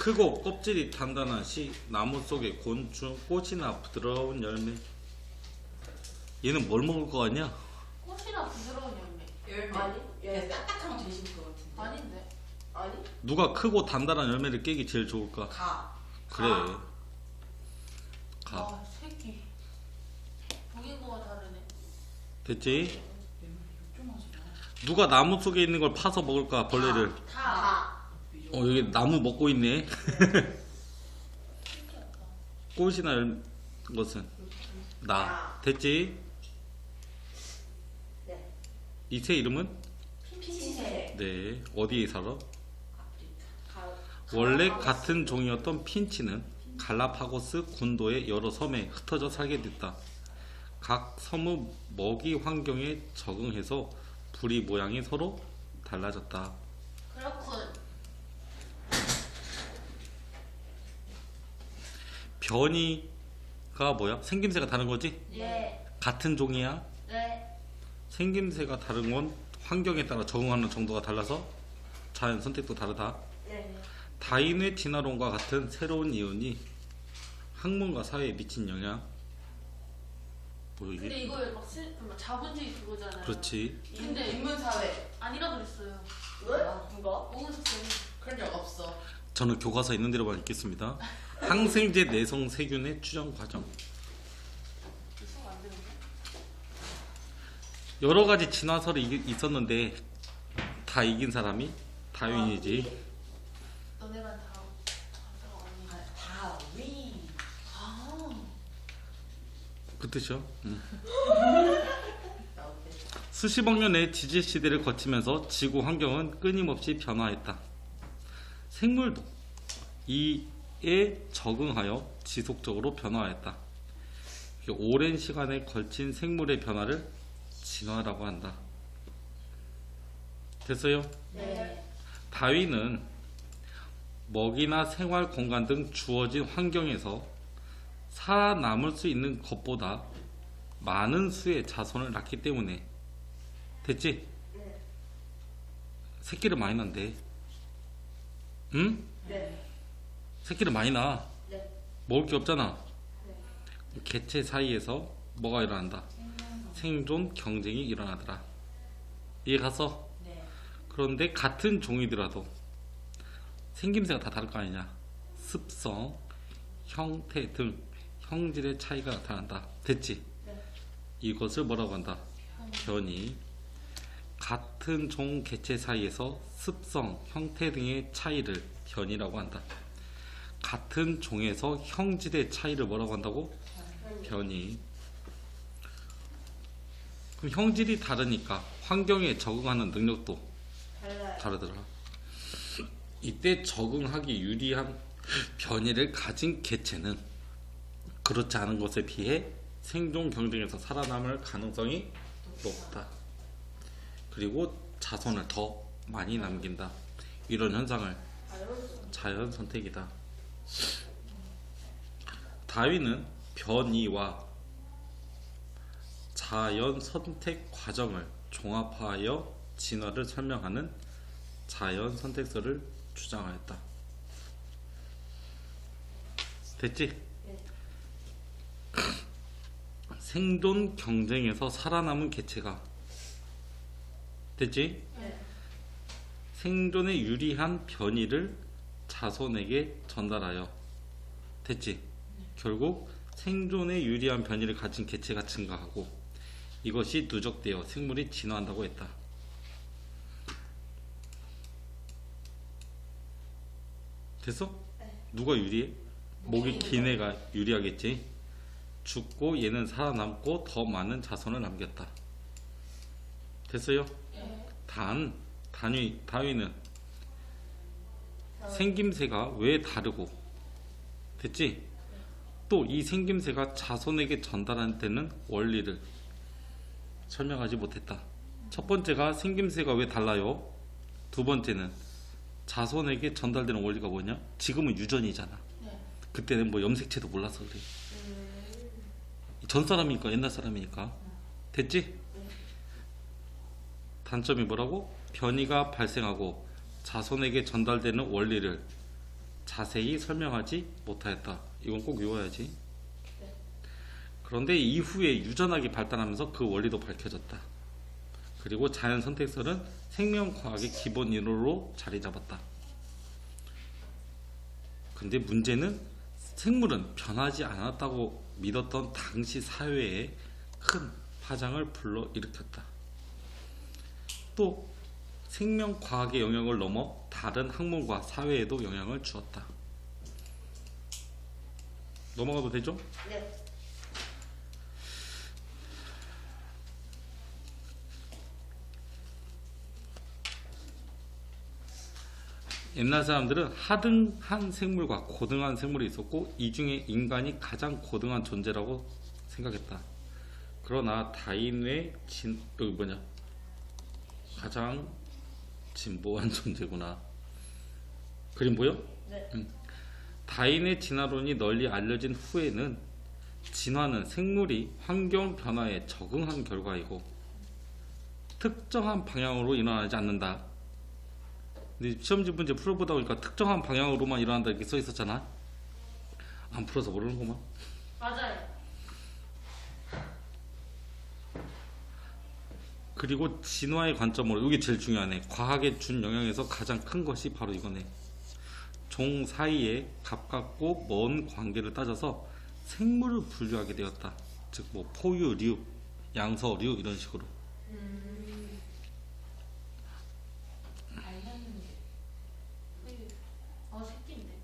크고 껍질이 단단한 씨, 나무 속의 곤충, 꽃이나 부드러운 열매. 얘는 뭘 먹을 거 같냐? 꽃이나 부드러운 열매. 열매. 아니, 열매. 딱딱하면 되게 싫을 것 같은데. 아닌데. 아니? 누가 크고 단단한 열매를 깨기 제일 좋을까? 가. 그래. 가. 가. 아, 새끼. 보긴 거가 다르네. 됐지? 좀 하지 마. 누가 나무 속에 있는 걸 파서 먹을까? 벌레를. 다. 다. 여기 나무 먹고 있네. 신기하다. 꽃이나 것은 나. 됐지? 네. 이 새 이름은? 핀치새. 네. 어디에 살아? 가. 원래 같은 종이었던 핀치는 갈라파고스 군도의 여러 섬에 흩어져 살게 됐다. 각 섬의 먹이 환경에 적응해서 부리 모양이 서로 달라졌다. 그렇군. 변이가 뭐야? 생김새가 다른 거지? 예. 같은 종이야? 네. 생김새가 다른 건 환경에 따라 적응하는 정도가 달라서 자연 선택도 다르다. 네. 다윈의 진화론과 같은 새로운 이론이 학문과 사회에 미친 영향. 뭐 근데 이게? 이거 막 자본주의 그거잖아요. 그렇지. 근데 인문사회. 아니라 그랬어요. 왜? 누가? 오은석 쌤이. 그런 적 없어. 저는 교과서 있는 대로만 읽겠습니다. 항생제 내성 세균의 추정 과정. 수업 안 되는데. 여러 가지 진화설이 있었는데 다 이긴 사람이 다윈이지. 너네만 다. 언니. 다윈. 아. 그 뜻이요. 나올게. 수십억 년의 지질 시대를 거치면서 지구 환경은 끊임없이 변화했다. 생물도 이에 적응하여 지속적으로 변화했다. 오랜 시간에 걸친 생물의 변화를 진화라고 한다. 됐어요? 네. 다윈은 먹이나 생활 공간 등 주어진 환경에서 살아남을 수 있는 것보다 많은 수의 자손을 낳기 때문에. 됐지? 네. 새끼를 많이 낳는데. 응? 네. 새끼를 많이 낳아. 네. 먹을 게 없잖아. 네. 개체 사이에서 뭐가 일어난다? 생존 경쟁이 일어나더라. 이해 갔어? 네. 그런데 같은 종이더라도 생김새가 다 다를 거 아니냐. 습성, 형태 등 형질의 차이가 나타난다. 됐지? 네. 이것을 뭐라고 한다? 변이. 같은 종 개체 사이에서 습성, 형태 등의 차이를 변이라고 한다. 같은 종에서 형질의 차이를 뭐라고 한다고? 변이. 그럼 형질이 다르니까 환경에 적응하는 능력도 달라요. 다르더라. 이때 적응하기 유리한 변이를 가진 개체는 그렇지 않은 것에 비해 생존 경쟁에서 살아남을 가능성이 높다. 그리고 자손을 더 많이 남긴다. 이런 현상을 자연 선택이다. 다윈은 변이와 자연 선택 과정을 종합하여 진화를 설명하는 자연 선택설을 주장하였다. 됐지? 네. 생존 경쟁에서 살아남은 개체가. 됐지? 네. 생존에 유리한 변이를 자손에게 전달하여. 됐지? 결국 생존에 유리한 변이를 가진 개체가 증가하고 이것이 누적되어 생물이 진화한다고 했다. 됐어? 네. 누가 유리해? 목이 긴 애가 유리하겠지. 죽고 얘는 살아남고 더 많은 자손을 남겼다. 됐어요? 예. 다윈은 생김새가 왜 다르고. 됐지? 또 이 생김새가 자손에게 전달되는 원리를 설명하지 못했다. 첫 번째가 생김새가 왜 달라요? 두 번째는 자손에게 전달되는 원리가 뭐냐? 지금은 유전이잖아. 네. 그때는 뭐 염색체도 몰라서 그래. 전 사람이니까 옛날 사람이니까. 됐지? 단점이 뭐라고? 변이가 발생하고 자손에게 전달되는 원리를 자세히 설명하지 못하였다. 이건 꼭 외워야지. 네. 그런데 이후에 유전학이 발달하면서 그 원리도 밝혀졌다. 그리고 자연 선택설은 생명과학의 기본 이론으로 자리 잡았다. 근데 문제는 생물은 변하지 않았다고 믿었던 당시 사회에 큰 파장을 불러일으켰다. 또 생명과학의 영역을 넘어 다른 학문과 사회에도 영향을 주었다. 넘어가도 되죠? 네. 옛날 사람들은 하등한 생물과 고등한 생물이 있었고 이 중에 인간이 가장 고등한 존재라고 생각했다. 그러나 다윈의 가장 진보한 존재구나. 그림 보여? 네. 다윈의 진화론이 널리 알려진 후에는 진화는 생물이 환경 변화에 적응한 결과이고 특정한 방향으로 일어나지 않는다. 근데 시험지 문제 풀어보다 보니까 특정한 방향으로만 일어난다 이렇게 써 있었잖아. 안 풀어서 모르는구만. 맞아요. 그리고 진화의 관점으로 이게 제일 중요하네. 과학에 준 영향에서 가장 큰 것이 바로 이거네. 종 사이에 가깝고 먼 관계를 따져서 생물을 분류하게 되었다. 즉 뭐 포유류, 양서류 이런 식으로. 알렸는데. 새끼인데.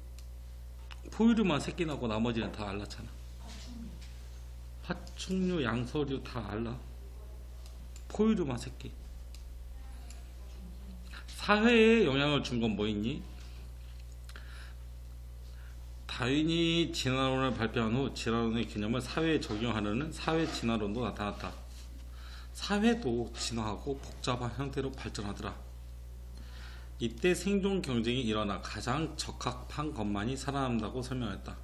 포유류만 새끼 나고 나머지는 다 알랐잖아. 파충류, 양서류 다 알라. 포유류만 새끼. 사회에 영향을 준 건 뭐 있니? 다윈이 진화론을 발표한 후 진화론의 개념을 사회에 적용하려는 사회 진화론도 나타났다. 사회도 진화하고 복잡한 형태로 발전하더라. 이때 생존 경쟁이 일어나 가장 적합한 것만이 살아남는다고 설명했다.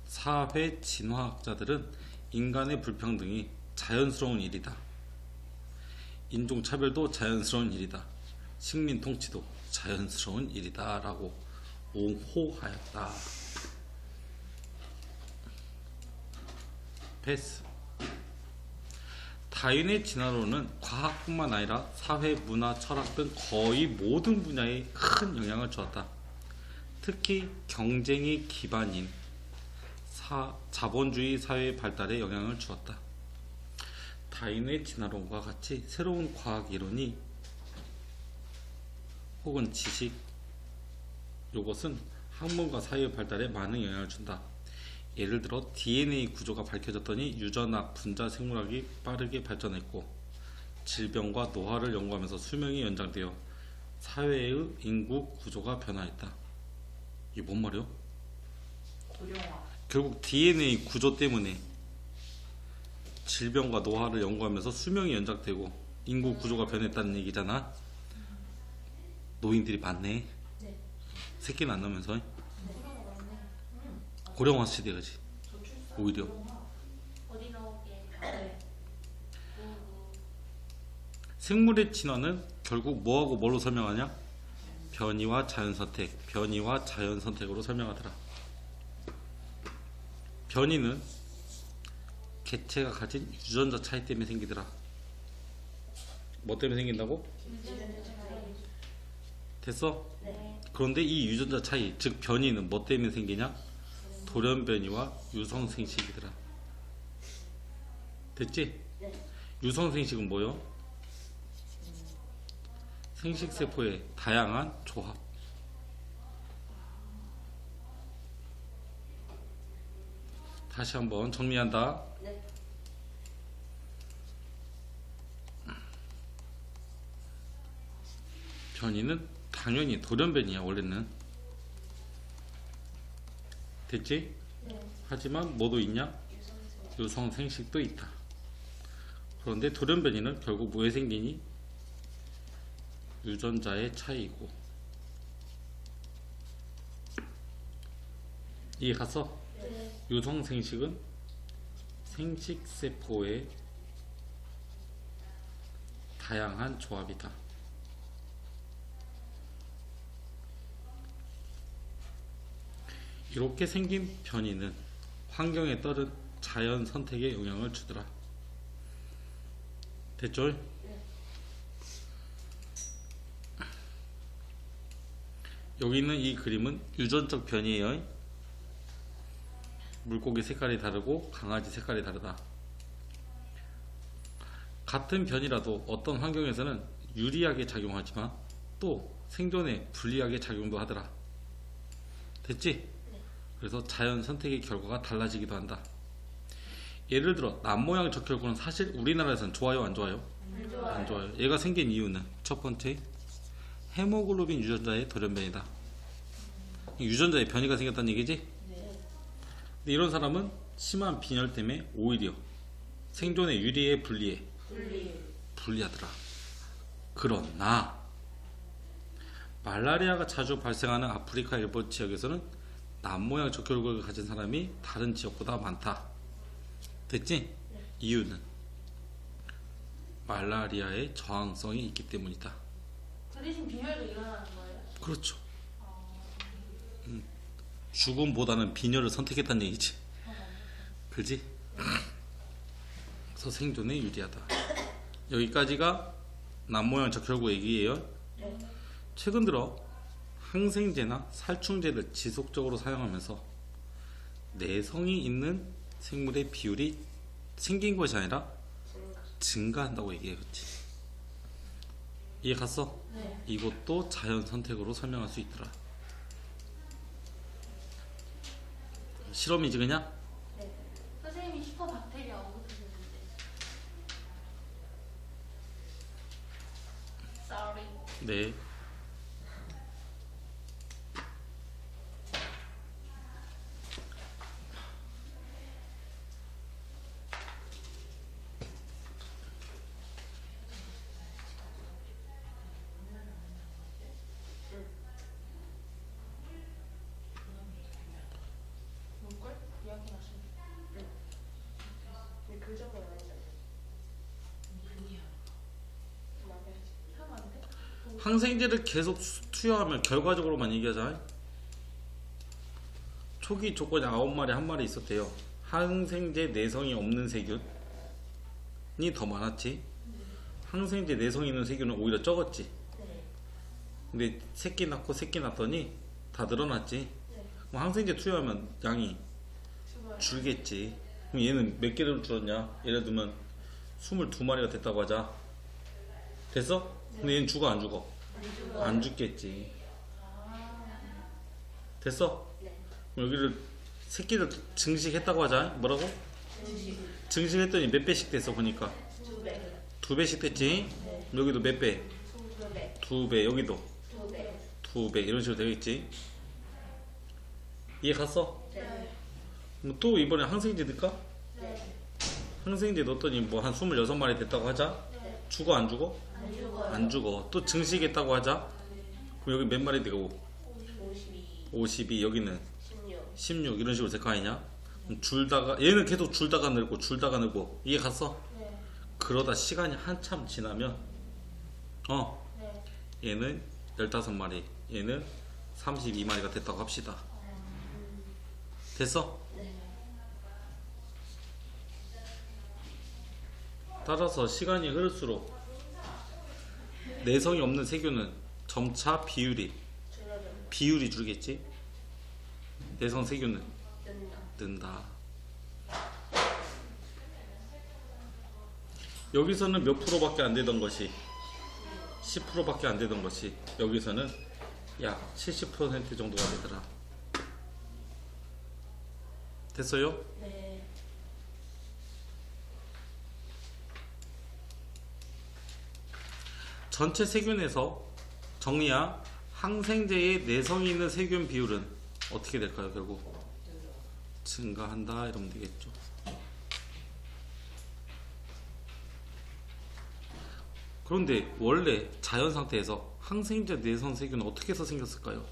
사회 진화학자들은 인간의 불평등이 자연스러운 일이다. 인종차별도 자연스러운 일이다. 식민 통치도 자연스러운 일이다 라고 옹호하였다. 패스. 다윈의 진화론은 과학뿐만 아니라 사회, 문화, 철학 등 거의 모든 분야에 큰 영향을 주었다. 특히 경쟁이 기반인 자본주의 사회의 발달에 영향을 주었다. 다윈의 진화론과 같이 새로운 과학 이론이 혹은 지식 이것은 학문과 사회의 발달에 많은 영향을 준다. 예를 들어 DNA 구조가 밝혀졌더니 유전학, 분자 생물학이 빠르게 발전했고 질병과 노화를 연구하면서 수명이 연장되어 사회의 인구 구조가 변화했다. 이게 뭔 말이요? 고령화. 결국 DNA 구조 때문에 질병과 노화를 연구하면서 수명이 연장되고 인구 구조가 변했다는 얘기잖아. 노인들이 많네. 네. 새끼는 안 나면서 고령화 맞네. 고령화 시대 그지. 오히려 어디 나오게. 네. 생물의 진화는 결국 뭐하고 뭘로 설명하냐? 변이와 자연선택, 변이와 자연선택으로 설명하더라. 변이는 개체가 가진 유전자 차이 때문에 생기더라. 뭐 때문에 생긴다고? 됐어? 네. 그런데 이 유전자 차이, 즉 변이는 뭐 때문에 생기냐? 돌연변이와 유성생식이더라. 됐지? 네. 유성생식은 뭐요? 생식세포의 다양한 조합. 다시 한번 정리한다. 네. 변이는 당연히 돌연변이야 원래는. 됐지? 네. 하지만 뭐도 있냐? 유성생식도 있다. 그런데 돌연변이는 결국 뭐에 생기니? 유전자의 차이고. 이해 갔어? 네. 유성생식은 생식세포의 다양한 조합이다. 이렇게 생긴 변이는 환경에 따른 자연 선택에 영향을 주더라. 됐죠? 여기 있는 이 그림은 유전적 변이에요. 물고기 색깔이 다르고 강아지 색깔이 다르다. 같은 변이라도 어떤 환경에서는 유리하게 작용하지만 또 생존에 불리하게 작용도 하더라. 됐지? 그래서 자연 선택의 결과가 달라지기도 한다. 예를 들어 남모양 적혈구는 사실 우리나라에서는 좋아요 안 좋아요? 안 좋아요. 안 좋아요. 얘가 생긴 이유는 첫 번째 헤모글로빈 유전자의 돌연변이다. 유전자의 변이가 생겼다는 얘기지? 네. 근데 이런 사람은 심한 빈혈 때문에 오히려 생존에 유리해 불리해? 불리하더라. 그러나 말라리아가 자주 발생하는 아프리카 일부 지역에서는 남모양 적혈구를 가진 사람이 다른 지역보다 많다. 됐지? 이유는 말라리아의 저항성이 있기 때문이다. 그 대신 빈혈도 일어나는 거예요? 그렇죠. 죽음보다는 빈혈을 선택했다는 얘기지. 그지? 그래서 생존에 유리하다. 여기까지가 남모양 적혈구 얘기예요. 네. 최근 들어 항생제나 살충제를 지속적으로 사용하면서 내성이 있는 생물의 비율이 생긴 것이 아니라 증가한다고 얘기했지. 이해 갔어? 네. 이것도 자연 선택으로 설명할 수 있더라. 실험이지 그냥? 선생님이 슈퍼박테리아 언급하셨는데. Sorry. 네. 뭘걸? 이야기 하시는. 그 정도는 아니잖아요. 하면 안 돼? 항생제를 계속 투여하면 결과적으로만 얘기하자. 초기 조건이 9마리 1마리 있었대요. 항생제 내성이 없는 세균이 더 많았지. 항생제 내성이 있는 세균은 오히려 적었지. 네. 근데 새끼 낳고 새끼 낳더니 다 늘어났지. 네. 그럼 항생제 투여하면 양이 죽어요. 줄겠지. 그럼 얘는 몇 개를 줄었냐? 예를 들면 22마리가 됐다고 하자. 됐어? 근데 얘는 죽어 안 죽어? 안 죽어요. 안 죽겠지. 됐어? 네. 그럼 여기를 새끼를 증식했다고 하자. 뭐라고? 증식했더니 몇 배씩 됐어 보니까 2배. 2배씩 됐지. 네. 여기도 몇 배? 2배. 2배. 여기도 2배. 2배. 이런 식으로 되겠지. 이해 갔어? 네. 그럼 또 이번에 항생제 넣을까? 네. 항생제 넣었더니 뭐 한 26마리 됐다고 하자. 네. 죽어 안 죽어? 안 죽어요. 안 죽어. 또 증식했다고 하자. 그럼 여기 몇 마리 되고? 52. 52. 여기는 16. 16. 이런 식으로 될 거 아니냐? 그럼 줄다가 얘는 계속 줄다가 늘고 줄다가 늘고. 이해 갔어? 네. 그러다 시간이 한참 지나면 네. 얘는 15마리, 얘는 32마리가 됐다고 합시다. 됐어? 네. 따라서 시간이 흐를수록 내성이 없는 세균은 점차 줄어든다. 비율이 줄겠지. 내성 세균은 는다. 는다. 여기서는 몇 프로밖에 안 되던 것이 10%밖에 안 되던 것이 여기서는 약 70% 정도가 되더라. 됐어요? 네. 전체 세균에서 정리야 항생제의 내성이 있는 세균 비율은 어떻게 될까요? 결국 증가한다 이러면 되겠죠. 그런데 원래 자연 상태에서 항생제 내성 세균은 어떻게 해서 생겼을까요?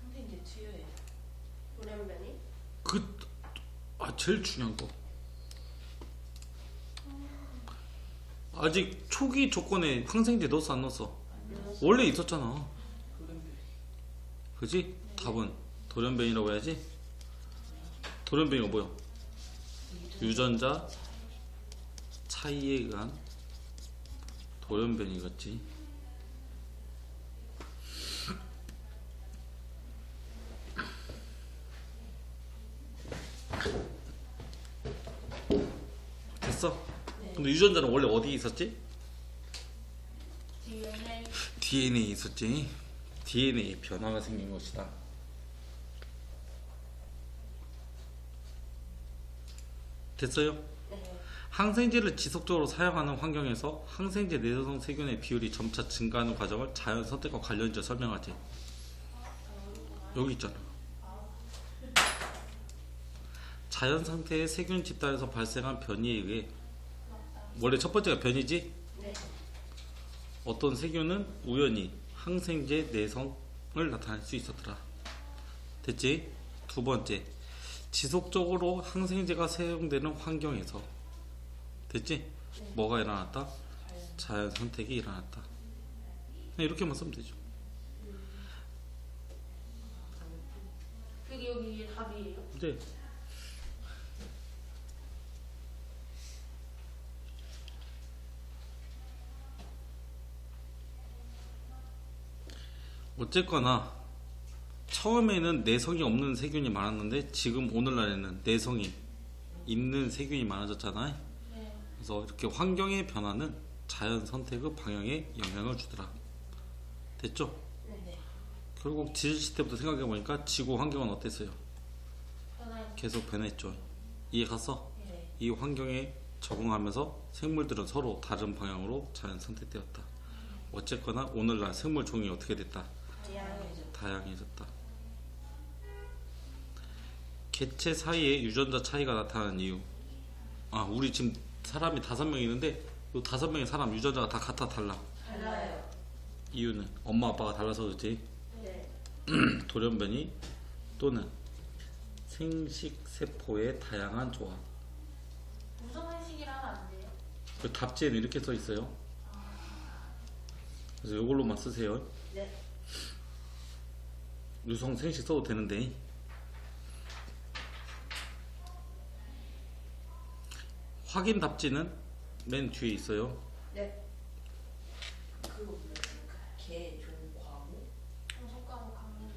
항생제 투여해. 돌연변이? 제일 중요한 거. 아직 초기 조건에 항생제 넣었어 안 넣었어? 원래 있었잖아. 그지? 답은 돌연변이라고 해야지. 돌연변이가 뭐야? 유전자 차이에 의한 돌연변이겠지. 됐어? 네. 근데 유전자는 원래 어디에 있었지? DNA. DNA에 있었지. DNA 변화가 생긴 것이다. 됐어요? 네. 항생제를 지속적으로 사용하는 환경에서 항생제 내성 세균의 비율이 점차 증가하는 과정을 자연 선택과 관련해서 설명하지. 여기 있잖아. 자연 상태의 세균 집단에서 발생한 변이에 의해, 원래 첫 번째가 변이지? 네. 어떤 세균은 우연히 항생제 내성을 나타낼 수 있었더라. 됐지? 두 번째, 지속적으로 항생제가 사용되는 환경에서, 됐지? 뭐가 일어났다? 자연 선택이 일어났다. 그냥 이렇게만 쓰면 되죠. 그게 여기 답이에요. 네. 어쨌거나 처음에는 내성이 없는 세균이 많았는데 지금 오늘날에는 내성이 있는 세균이 많아졌잖아요. 네. 그래서 이렇게 환경의 변화는 자연 선택의 방향에 영향을 주더라. 됐죠? 네. 결국 지질 때부터 생각해 보니까 지구 환경은 어땠어요? 변화요. 계속 변했죠. 이해 갔어? 네. 이 환경에 적응하면서 생물들은 서로 다른 방향으로 자연 선택되었다. 어쨌거나 오늘날 생물 종이 어떻게 됐다? 다양해져. 다양해졌다. 개체 사이에 유전자 차이가 나타나는 이유. 우리 지금 사람이 5명 있는데 이 5명의 사람 유전자가 다 같아 달라. 달라요. 이유는 엄마 아빠가 달라서 그렇지. 네. 돌연변이 또는 생식 세포의 다양한 조합. 무슨 회식이라면 안 돼요? 그 답지에는 이렇게 써 있어요. 그래서 이걸로만 쓰세요. 네. 유성 생식 써도 되는데. 확인 답지는 맨 뒤에 있어요. 네. 그거 뭐야? 개, 종, 과목? 속과목 강릉.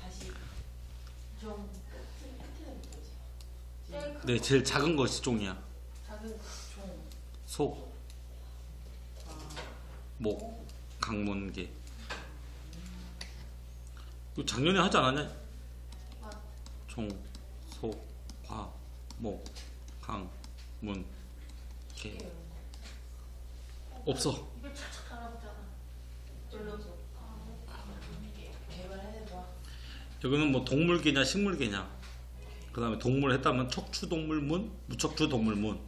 다시 종 끝에는 뭐지? 제일 큰 네, 제일 작은 것이 종이야. 작은 거. 종, 속, 과, 목, 강문계. 이거 작년에 하지 않았냐? 아, 종, 속, 과, 목, 강, 문, 개. 없어. 입에 착착 달라붙잖아. 쫄려서 개발해봐. 여기는 뭐 동물계냐 식물계냐. 그 다음에 동물 했다면 척추동물문, 무척추동물문.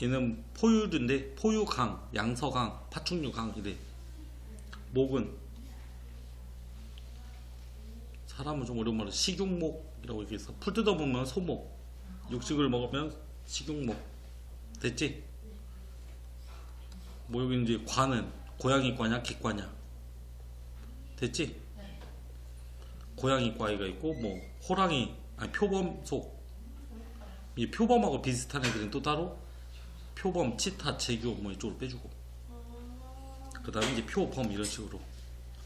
얘는 포유류인데 포유강, 양서강, 파충류강 이래. 목은 사람은 좀 어려운 말로 식용목이라고 이렇게 있어. 풀 뜯어보면 소목, 육식을 먹으면 식용목. 됐지? 뭐 여기 이제 과는 고양이과냐 객과냐. 됐지? 네. 고양이과가 있고 뭐 호랑이 아니 표범속. 이 표범하고 비슷한 애들은 또 따로 표범, 치타, 재규 뭐 이쪽으로 빼주고. 그 다음에 이제 표범 이런 식으로.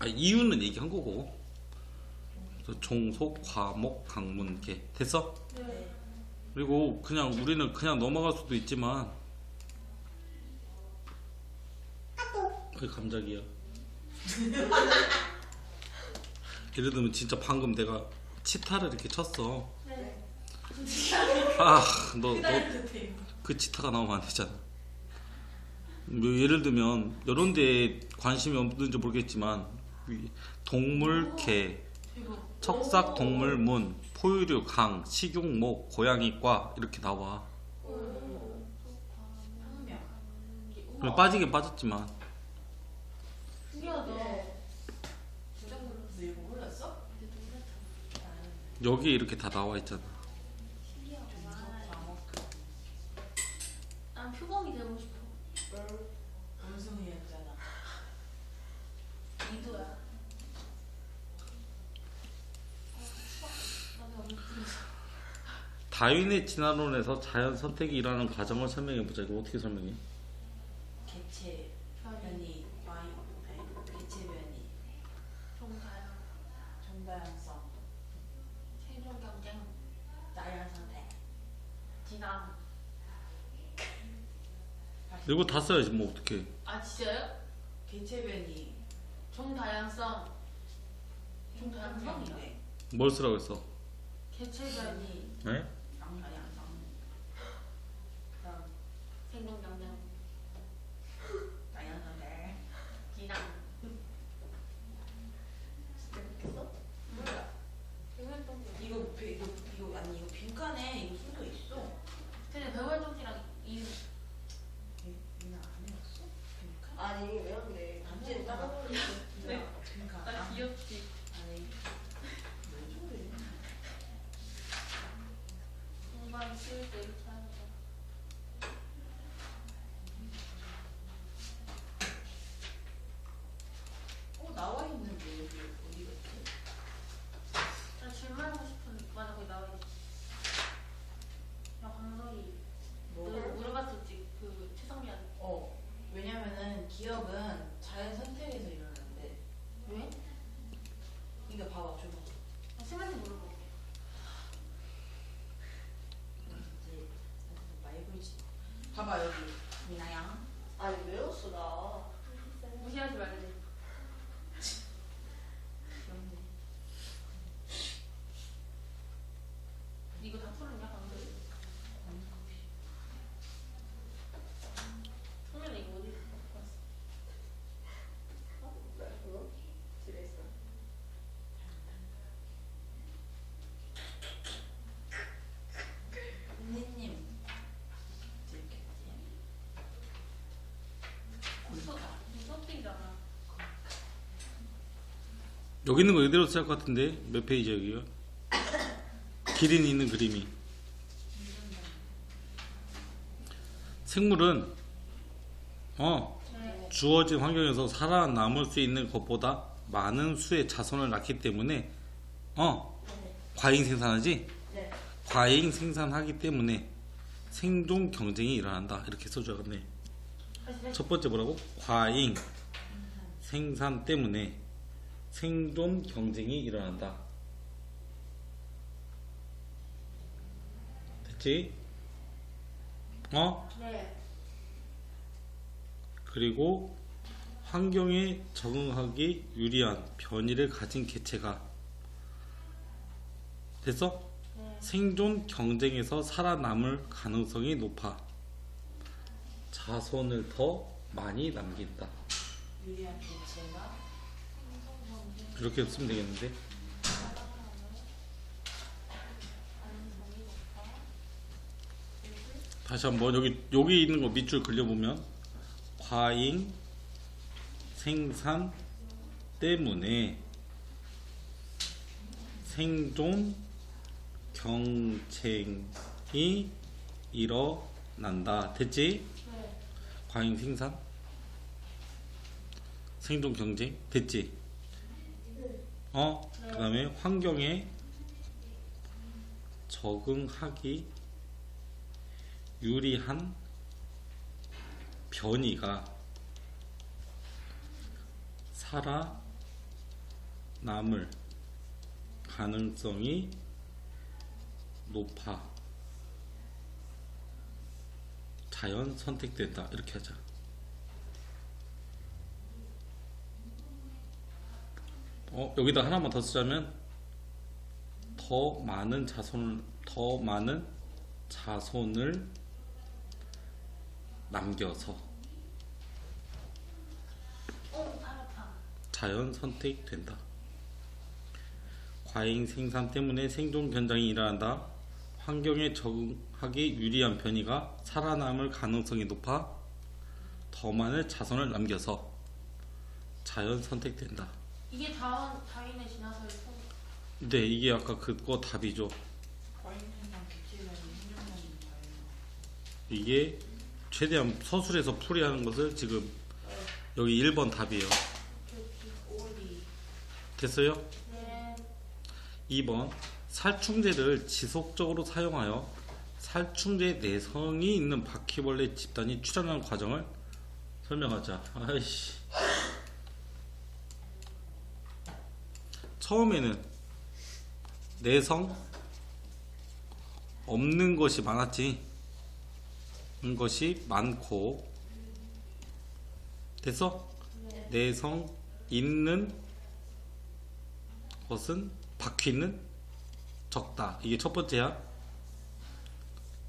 이유는 얘기한 거고. 그래서 종속, 과목, 강문, 개. 됐어? 네. 그리고 그냥 우리는 그냥 넘어갈 수도 있지만. 그게 감작이야. 예를 들면 진짜 방금 내가 치타를 이렇게 쳤어. 네. 너 그 치타가 나오면 안 되잖아. 뭐 예를 들면 이런 데에 관심이 없는지 모르겠지만 동물, 개, 대박. 척삭 동물, 문, 포유류, 강, 식용목, 고양이과 이렇게 나와. 그럼 빠지긴 빠졌지만 신기하다. 네. 너 이거 몰랐어? 여기에 이렇게 다 나와 있잖아. 난 표범이 되고 싶어. 원숭이였잖아. 이도야. 다윈의 진화론에서 자연 선택이 일어나는 과정을 설명해 보자. 이거 어떻게 설명해? 개체 변이 와인 개체 변이 종사요. 정다양성 생존 경쟁. 자연 선택 진화. 이거 다 써야지 뭐 어떻게? 아 진짜요? 개체 변이 종다양성. 종다양성이요? 네. 뭘 쓰라고 했어? 개체 변이. 네? 양다양성 그다음 생존 경쟁. 자연 선택 진화. 진짜 그렇겠어? 몰라. 이거 아니 이거 빈칸에 이거 순서 있어. 근데 배월동이랑 이 얘는 안 해봤어? 빈칸? 아니 외웠네. 문제는 다른 걸로 네. 빈칸. 나 귀엽지. 아니 왜 저래? 공부하기 쉬울 때 이렇게 하는 거. 나와 있는데 여기 어디 갔지? 나 질문하고 싶은 맞아 거기 나와 있어. 야 강석이 너 뭐? 물어봤었지 그 최성미한테. 왜냐면은 기업은 자연 선택에서 일어나는데. 왜? 이거 봐봐, 줘봐. 나 쌤한테 물어볼게. 이제 말고지. 봐봐 여기 미나양. 아니 외웠어 나. 무시하지 말래. 귀엽네. 이거 다 풀었냐 강석이? 성민아 이거 어디 봤어? 나 그거 집에 있어. 언니님. 이렇게. 무섭기잖아. 여기 있는 거 이대로 쓸 것 같은데 몇 페이지 여기요? 기린이 있는 그림이. 생물은 네. 주어진 환경에서 살아남을 수 있는 것보다 많은 수의 자손을 낳기 때문에 과잉 생산하지? 네. 과잉 생산하기 때문에 생존 경쟁이 일어난다. 이렇게 써줘야겠네. 첫 번째 뭐라고? 과잉 생산 때문에 생존 경쟁이 일어난다. 됐지? 네. 그리고 환경에 적응하기 유리한 변이를 가진 개체가 됐어? 네. 생존 경쟁에서 살아남을 가능성이 높아. 자손을 더 많이 남긴다. 유리한 개체가 이렇게 쓰면 되겠는데. 다시 한번 여기 있는 거 밑줄 그려보면 과잉 생산 때문에 생존 경쟁이 일어난다. 됐지? 네. 과잉 생산 생존 경쟁 됐지? 그 다음에 환경에 적응하기 유리한 변이가 살아남을 가능성이 높아. 자연 선택된다. 이렇게 하자. 여기다 하나만 더 쓰자면 더 많은 자손을 남겨서 알았다. 자연 선택된다. 과잉 생산 때문에 생존 경쟁이 일어난다. 환경에 적응하기 유리한 변이가 살아남을 가능성이 높아 더 많은 자손을 남겨서 자연 선택된다. 이게 다윈의 진화서의 소. 네, 이게 아까 그거 답이죠. 과잉 생산 개체가 생존하는 과잉. 이게 최대한 서술에서 풀이하는 것을 지금 여기 1번 답이에요. 오리. 됐어요? 네. 2번 살충제를 지속적으로 사용하여 살충제 내성이 있는 바퀴벌레 집단이 출현하는 과정을 설명하자. 아이씨. 처음에는 내성 없는 것이 많았지. 것이 많고 됐어? 내성 있는 것은 바퀴는 적다. 이게 첫 번째야.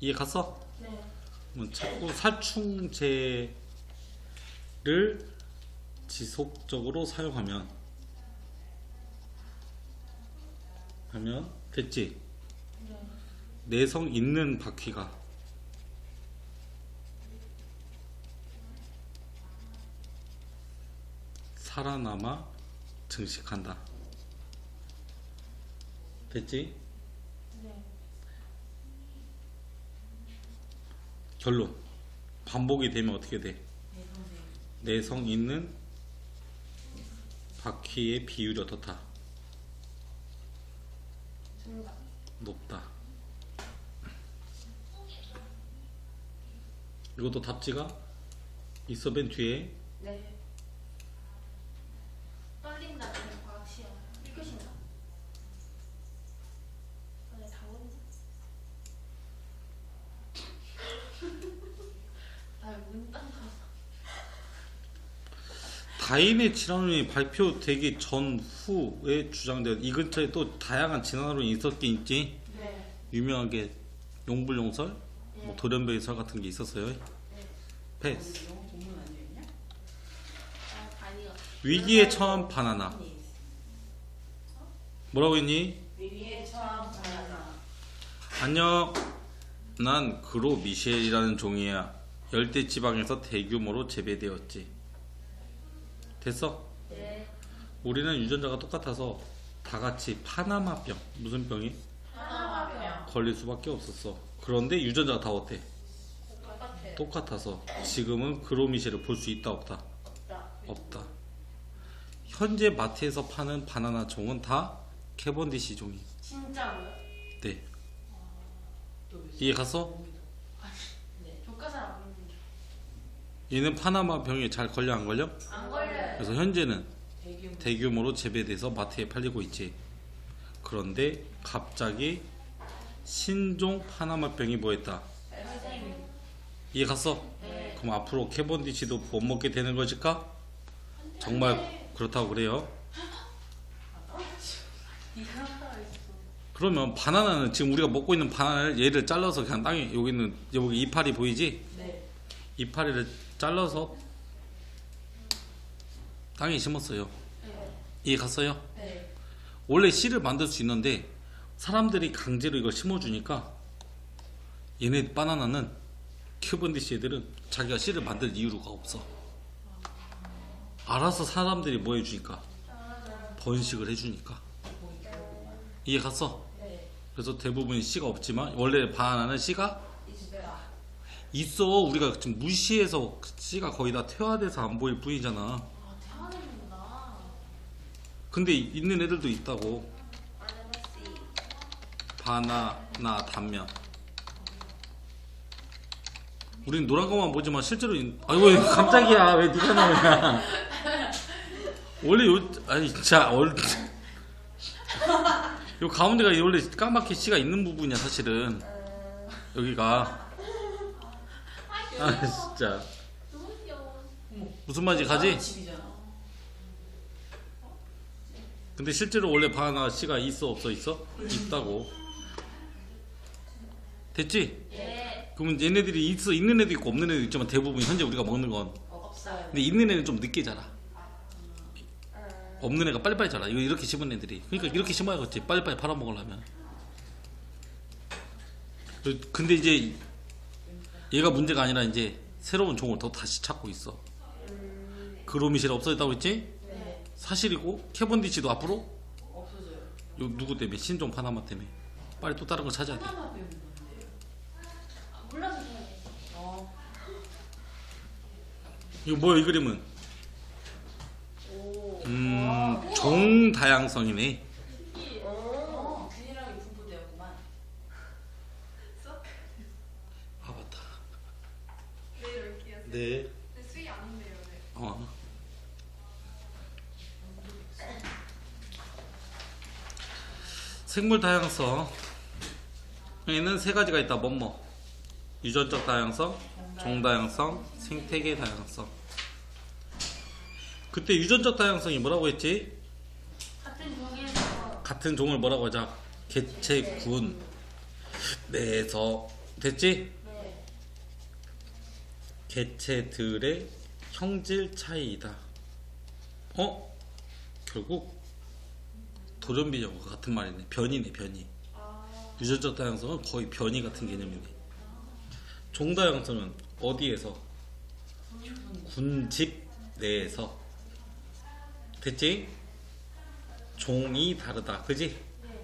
이해 갔어? 네. 자꾸 살충제를 지속적으로 사용하면 됐지? 네. 내성 있는 바퀴가 살아남아 증식한다. 됐지? 네. 결론. 반복이 되면 어떻게 돼? 네, 선생님. 내성 있는 바퀴의 비율이 어떻다? 정답. 높다. 이것도 답지가 있어. 맨 뒤에 네. 떨린다. 과학 시험. 1교시인가? 네, 다 오는데. 아, 문땅 가서. 다인의 진화론이 발표되기 전후에 주장된 이 근처에 또 다양한 진화론이 있었긴 있지. 네. 유명하게 용불용설, 뭐 돌연변이설 같은 게 있었어요. 네. 패스. 영어 공문 아니었냐? 아, 아니요. 위기에 처한 바나나. 뭐라고 했니? 위기에 처한 바나나. 안녕. 난 그로 미셸이라는 종이야. 열대 지방에서 대규모로 재배되었지. 됐어? 네. 우리는 유전자가 똑같아서 다 같이 파나마병, 무슨 병이 하나마병. 걸릴 수밖에 없었어. 그런데 유전자가 다 어때? 똑같아요. 똑같아서 지금은 그로미셸을 볼 수 있다 없다? 없다. 없다. 현재 마트에서 파는 바나나 종은 다 캐번디시 종이. 진짜로요? 네. 또 이해 갔어? 네. 교과서 안 보는데. 얘는 파나마 병에 잘 걸려 안 걸려? 안 걸려요. 그래서 현재는 대규모. 대규모로 재배돼서 마트에 팔리고 있지. 그런데 갑자기 신종 파나마병이 뭐했다? 선생님. 이해 갔어? 네. 그럼 앞으로 캐번디시도 못 먹게 되는 것일까? 정말 그렇다고 그래요. 이상하다 있어. 그러면 바나나는 지금 우리가 먹고 있는 바나나를 얘를 잘라서 그냥 땅에 여기는 여기 이파리 보이지? 네. 이파리를 잘라서 땅에 심었어요. 네. 이해 갔어요? 네. 원래 씨를 만들 수 있는데 사람들이 강제로 이걸 심어주니까 얘네 바나나는 캐번디시 애들은 자기가 씨를 만들 이유가 없어. 알아서 사람들이 뭐 해주니까 번식을 해주니까. 이해 갔어? 네. 그래서 대부분 씨가 없지만 원래 바나나는 씨가 있어요. 있어. 우리가 지금 무시해서 씨가 거의 다 퇴화돼서 안 보일 뿐이잖아. 아, 태어나는구나. 근데 있는 애들도 있다고. 바나나 단면. 우린 노란 것만 보지만 실제로 아이고 깜짝이야. 왜 네가 나오냐. 원래 아니 진짜 요 가운데가 원래 까맣게 씨가 있는 부분이야 사실은. 여기가 아 진짜 너무 귀여워. 무슨 말인지 가지? 집이잖아. 근데 실제로 원래 바나나 씨가 있어 없어 있어? 있다고. 됐지? 예. 그러면 얘네들이 있어 있는 애도 있고 없는 애도 있지만 대부분 현재 우리가 먹는 건 없어요. 근데 있는 애는 좀 늦게 자라. 없는 애가 빨리빨리 자라. 이거 이렇게 심은 애들이. 그러니까 이렇게 심어야겠지. 빨리빨리 팔아먹으려면. 근데 이제 얘가 문제가 아니라 이제 새로운 종을 더 다시 찾고 있어. 그로미셸 없어졌다고 했지? 네. 사실이고 캐번디시도 앞으로 없어져요. 요 누구 때문에 신종 파나마 때문에 빨리 또 다른 거 찾아야 돼. 하나만 배우는 건데요. 아, 몰라서 그래. 이거 뭐야 이 그림은? 오. 종 다양성이네. 신기해. 균일하게 분포 네. 근데 수위 아닌데요. 네. 생물 다양성 에는 세 가지가 있다. 뭐뭐 유전적 다양성, 종다양성, 생태계 다양성. 그때 유전적 다양성이 뭐라고 했지? 같은 종에서 같은 종을 뭐라고 하자? 개체군 내에서 됐지? 네. 개체들의 형질 차이이다. 결국 돌연변이하고 같은 말이네. 변이네, 변이. 유전적 다양성은 거의 변이 같은 개념이네. 종다양성은 어디에서? 군집 내에서. 됐지? 종이 다르다. 그지? 네.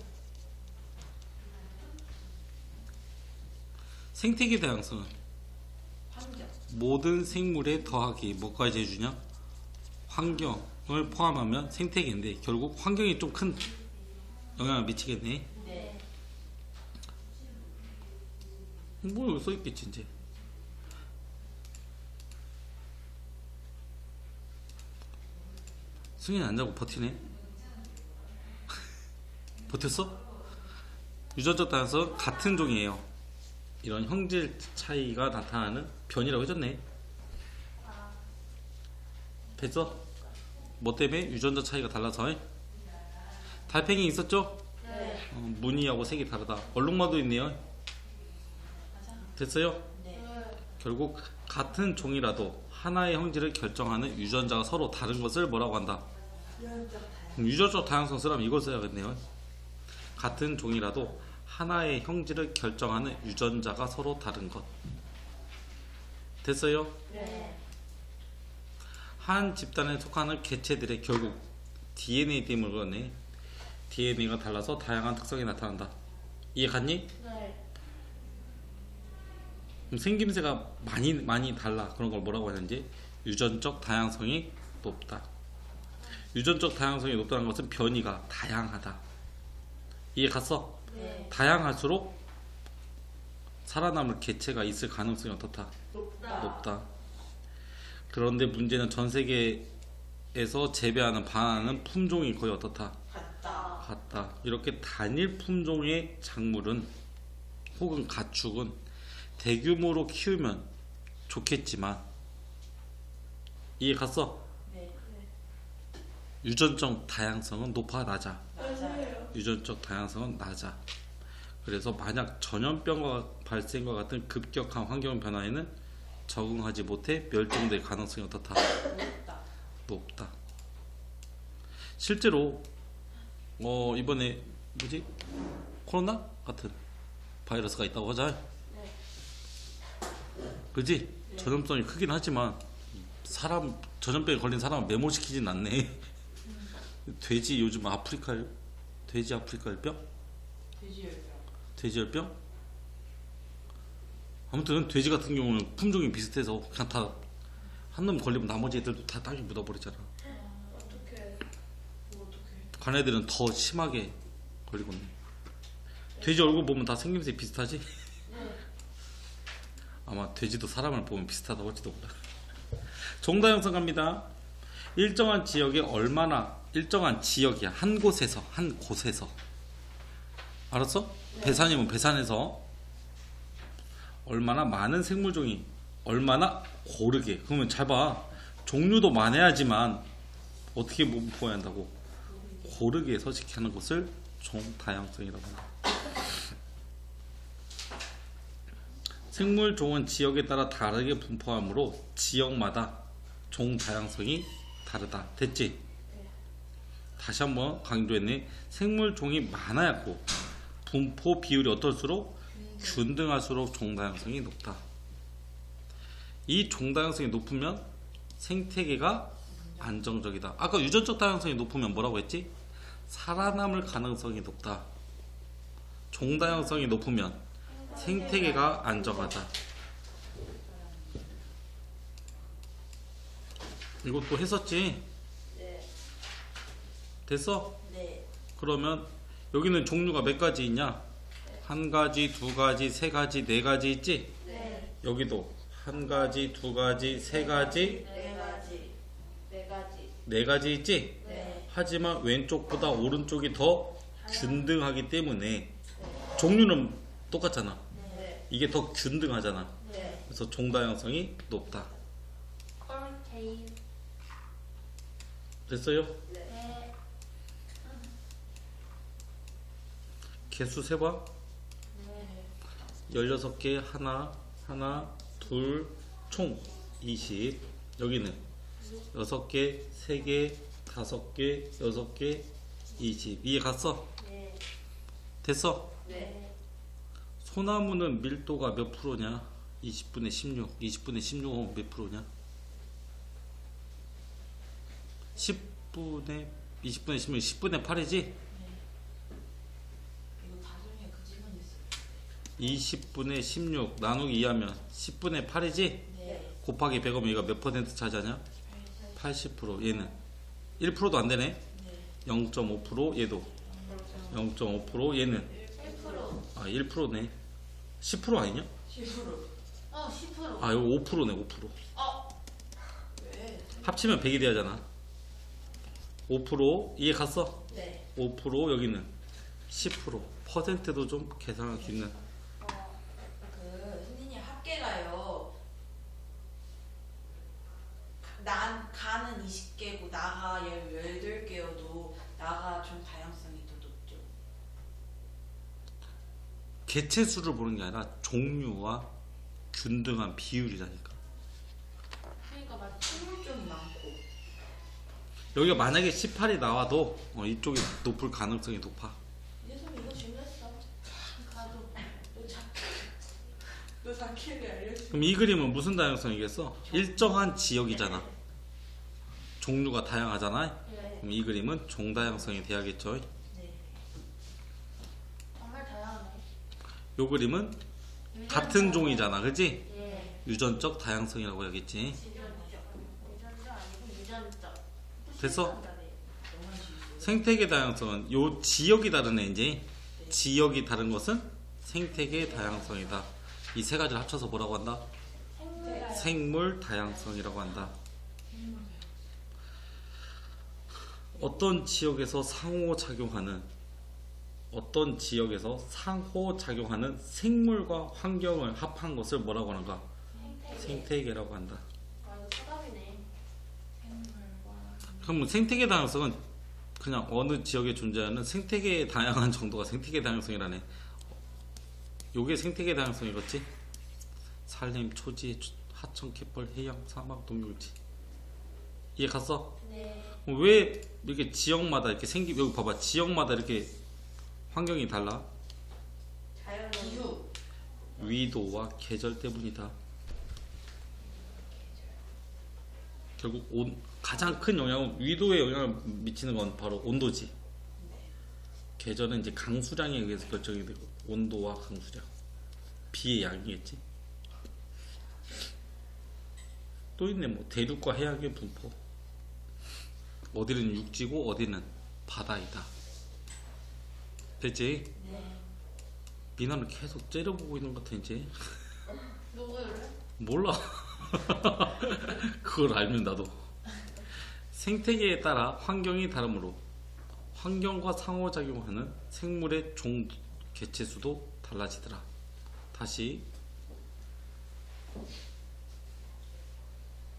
생태계 다양성은 환경. 모든 생물에 더하기 뭐까지 해주냐? 환경을 포함하면 생태계인데 결국 환경이 좀 큰 영향을 미치겠네. 네. 뭐 여기 써있겠지 이제. 승현이 안 자고 버티네. 버텼어? 유전적 다양성은 같은 종이에요. 이런 형질 차이가 나타나는 변이라고 해줬네. 됐어? 뭐 때문에? 유전자 차이가 달라서. 달팽이 있었죠? 네. 무늬하고 색이 다르다. 얼룩말도 있네요. 됐어요? 네. 결국 같은 종이라도 하나의 형질을 결정하는 유전자가 서로 다른 것을 뭐라고 한다? 그럼 유전적 다양성 쓰려면 이걸 써야겠네요. 같은 종이라도 하나의 형질을 결정하는 유전자가 서로 다른 것. 됐어요? 네. 한 집단에 속하는 개체들의 결국 DNA 때문에 그러네. DNA가 달라서 다양한 특성이 나타난다. 이해 갔니? 네. 그럼 생김새가 많이 달라. 그런 걸 뭐라고 하는지 유전적 다양성이 높다. 유전적 다양성이 높다는 것은 변이가 다양하다. 이해 갔어? 네. 다양할수록 살아남을 개체가 있을 가능성이 어떻다? 높다. 높다. 그런데 문제는 전 세계에서 재배하는 바나나는 품종이 거의 어떻다? 같다. 같다. 이렇게 단일 품종의 작물은 혹은 가축은 대규모로 키우면 좋겠지만 이해 갔어? 네. 유전적 다양성은 높아 낮아? 맞아요. 유전적 다양성은 낮아. 그래서 만약 전염병과 발생과 같은 급격한 환경 변화에는 적응하지 못해 멸종될 가능성이 어떻다? 높다. 높다. 실제로 이번에 뭐지? 코로나 같은 바이러스가 있다고 하자. 네. 그지? 전염성이 크긴 하지만 사람 전염병에 걸린 사람을 메모시키진 않네. 돼지 요즘 돼지 아프리카열병? 돼지열병. 돼지열병? 아무튼 돼지 같은 경우는 품종이 비슷해서 그냥 다 한 놈 걸리면 나머지 애들도 다 땅에 묻어버리잖아. 어떡해. 간 애들은 더 심하게 걸리겠네. 돼지 얼굴 보면 다 생김새 비슷하지? 아마 돼지도 사람을 보면 비슷하다고 할지도 몰라. 종다양성 갑니다. 일정한 지역이야. 한 곳에서 알았어? 배산이면 배산에서 얼마나 많은 생물종이 얼마나 고르게. 그러면 잘 봐. 종류도 많아야지만 어떻게 분포해야 한다고? 고르게 서식하는 것을 종다양성이라고 한다. 생물종은 지역에 따라 다르게 분포하므로 지역마다 종다양성이 다르다. 됐지? 다시 한번 강조했네. 생물종이 많아야고 분포 비율이 어떨수록 균등할수록 종다양성이 높다. 이 종다양성이 높으면 생태계가 안정적이다. 아까 유전적 다양성이 높으면 뭐라고 했지? 살아남을 가능성이 높다. 종다양성이 높으면 생태계가 안정하다. 이것도 했었지? 네. 됐어? 네. 그러면 여기는 종류가 몇 가지 있냐? 한 가지, 두 가지, 세 가지, 네 가지 있지? 네. 여기도 한 가지, 두 가지, 세 가지, 네 가지. 네 가지. 네 가지 있지? 네. 하지만 왼쪽보다 오른쪽이 더 균등하기 때문에 종류는 똑같잖아. 네. 이게 더 균등하잖아. 네. 그래서 종다양성이 높다. 콜테일. 됐어요? 네. 개수 세봐. 네. 16개 하나 둘 총 20. 여기는 6개 3개 5개 6개 20. 이해 갔어? 네. 됐어? 네. 소나무는 밀도가 몇 프로냐? 20분의 16. 20분의 16은 몇 프로냐? 10분의 20분의 16, 10분의 8이지? 이거 나중에 그 질문 있어요. 20분의 16 나누기 2하면 10분의 8이지? 네. 곱하기 100하면 얘가 몇 퍼센트 차지하냐? 80%. 얘는 1%도 안 되네. 네. 0.5% 얘도 0.5% 얘는 1%. 아 1%네. 10% 아니냐? 10%. 10%. 아 이거 5%네 5%. 왜? 합치면 100이 돼야잖아. 5% 이해 갔어? 네. 5% 여기는 10% 퍼센트도 좀 계산하기 있는. 그 선생님 합계가요. 가는 20개고 나가 18개여도 나가 좀 다양성이 더 높죠. 개체수를 보는 게 아니라 종류와 균등한 비율이라니까. 그러니까 맞지. 좀 많고. 여기가 만약에 18이 나와도 이쪽이 높을 가능성이 높아. 예선 이거 질문했어. 가도. 너 다키를 알려줘. 그럼 이 그림은 무슨 다양성이겠어? 일정한 지역이잖아. 종류가 다양하잖아. 네. 그럼 이 그림은 종다양성이 돼야겠죠. 네. 정말 다양하네. 요 그림은 같은 종이잖아, 그지? 예. 유전적 다양성이라고 해야겠지. 유전자 아니고 유전자. 됐어? 너무 쉬워. 생태계 다양성은 요 지역이 다르네. 이제 지역이 다른 것은 생태계 다양성이다. 이 세 가지를 합쳐서 뭐라고 한다? 생물 다양성이라고 한다. 어떤 지역에서 상호작용하는 생물과 환경을 합한 것을 뭐라고 하는가? 생태계라고 한다. 아, 이거 서답이네. 그럼 생태계 다양성은 그냥 어느 지역에 존재하는 생태계의 다양한 정도가 생태계 다양성이라네. 요게 생태계 다양성이겠지? 산림, 초지, 하천, 갯벌, 해양, 사막, 동물지. 이해 갔어? 네. 왜 이렇게 지역마다 이렇게 여기 봐봐. 지역마다 이렇게 환경이 달라? 자연은 기후. 위도와 계절 때문이다. 결국 가장 큰 영향은 위도에 영향을 미치는 건 바로 온도지. 계절은 이제 강수량에 의해서 결정이 되고 온도와 강수량, 비의 양이겠지. 또 있네. 뭐 대륙과 해양의 분포. 어디는 육지고 어디는 바다이다. 됐지? 네. 미나는 계속 째려보고 있는 것 같아 이제. 누구를? 몰라. 그걸 알면 나도. 생태계에 따라 환경이 다르므로 환경과 상호작용하는 생물의 종 개체수도 달라지더라. 다시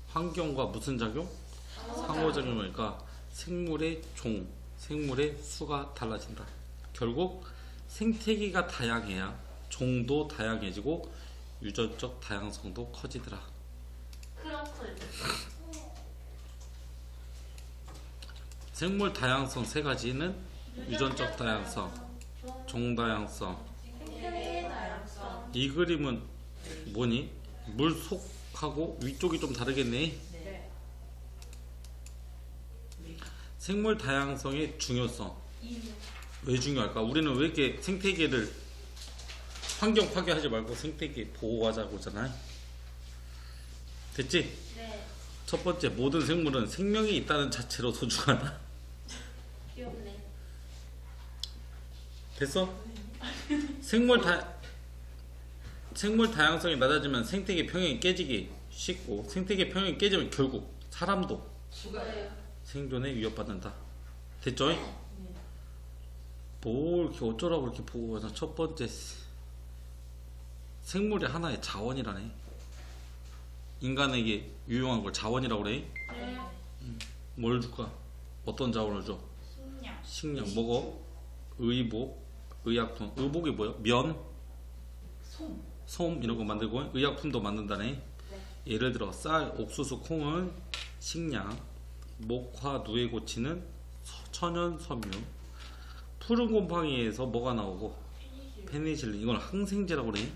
환경과 무슨 작용? 상호작용이니까 생물의 종, 생물의 수가 달라진다. 결국 생태계가 다양해야 종도 다양해지고 유전적 다양성도 커지더라. 크렁클. 생물 다양성 세 가지는 유전적 다양성, 종 다양성. 생태계 다양성. 이 그림은 뭐니? 물 속하고 위쪽이 좀 다르겠네. 네. 생물 다양성의 중요성. 왜 중요할까? 우리는 왜 이렇게 생태계를 환경 파괴하지 말고 생태계 보호하자고 하잖아요. 됐지? 네. 첫 번째, 모든 생물은 생명이 있다는 자체로 소중하다. 귀엽네. 됐어? 생물 다양성이 낮아지면 생태계 평형이 깨지기 쉽고 생태계 평형이 깨지면 결국 사람도 죽어요. 생존에 위협받는다. 됐죠? 뭘 이렇게 어쩌라고 이렇게 보고 가서 첫 번째 생물이 하나의 자원이라네. 인간에게 유용한 걸 자원이라고 그래. 네. 뭘 줄까? 어떤 자원을 줘? 식량. 식량 먹어. 의복, 의약품. 의복이 뭐야? 면, 솜 이런 거 만들고 의약품도 만든다네. 예를 들어 쌀, 옥수수, 콩은 식량, 목화, 누에 고치는 천연 섬유. 푸른 곰팡이에서 뭐가 나오고? 페니실린. 이건 항생제라고 그래.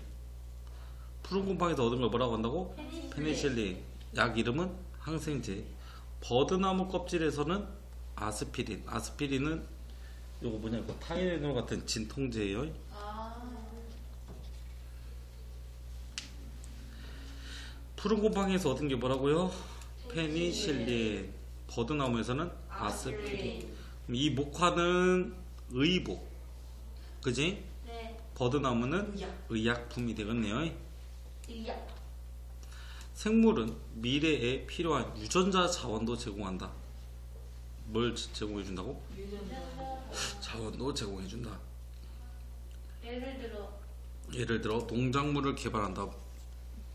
푸른 곰팡이에서 얻은 걸 뭐라고 한다고? 페니실린. 약 이름은 항생제. 버드나무 껍질에서는 아스피린. 아스피린은 요거 뭐냐, 이거 타이레놀 같은 진통제예요. 아. 푸른 곰팡이에서 얻은 게 뭐라고요? 페니실린. 버드나무에서는 아스피린. 이 목화는 의복, 그지? 네. 버드나무는 의약품이 되겠네요. 의약. 생물은 미래에 필요한 유전자 자원도 제공한다. 뭘 제공해 준다고? 자원도 제공해 준다. 예를 들어 농작물을 개발한다.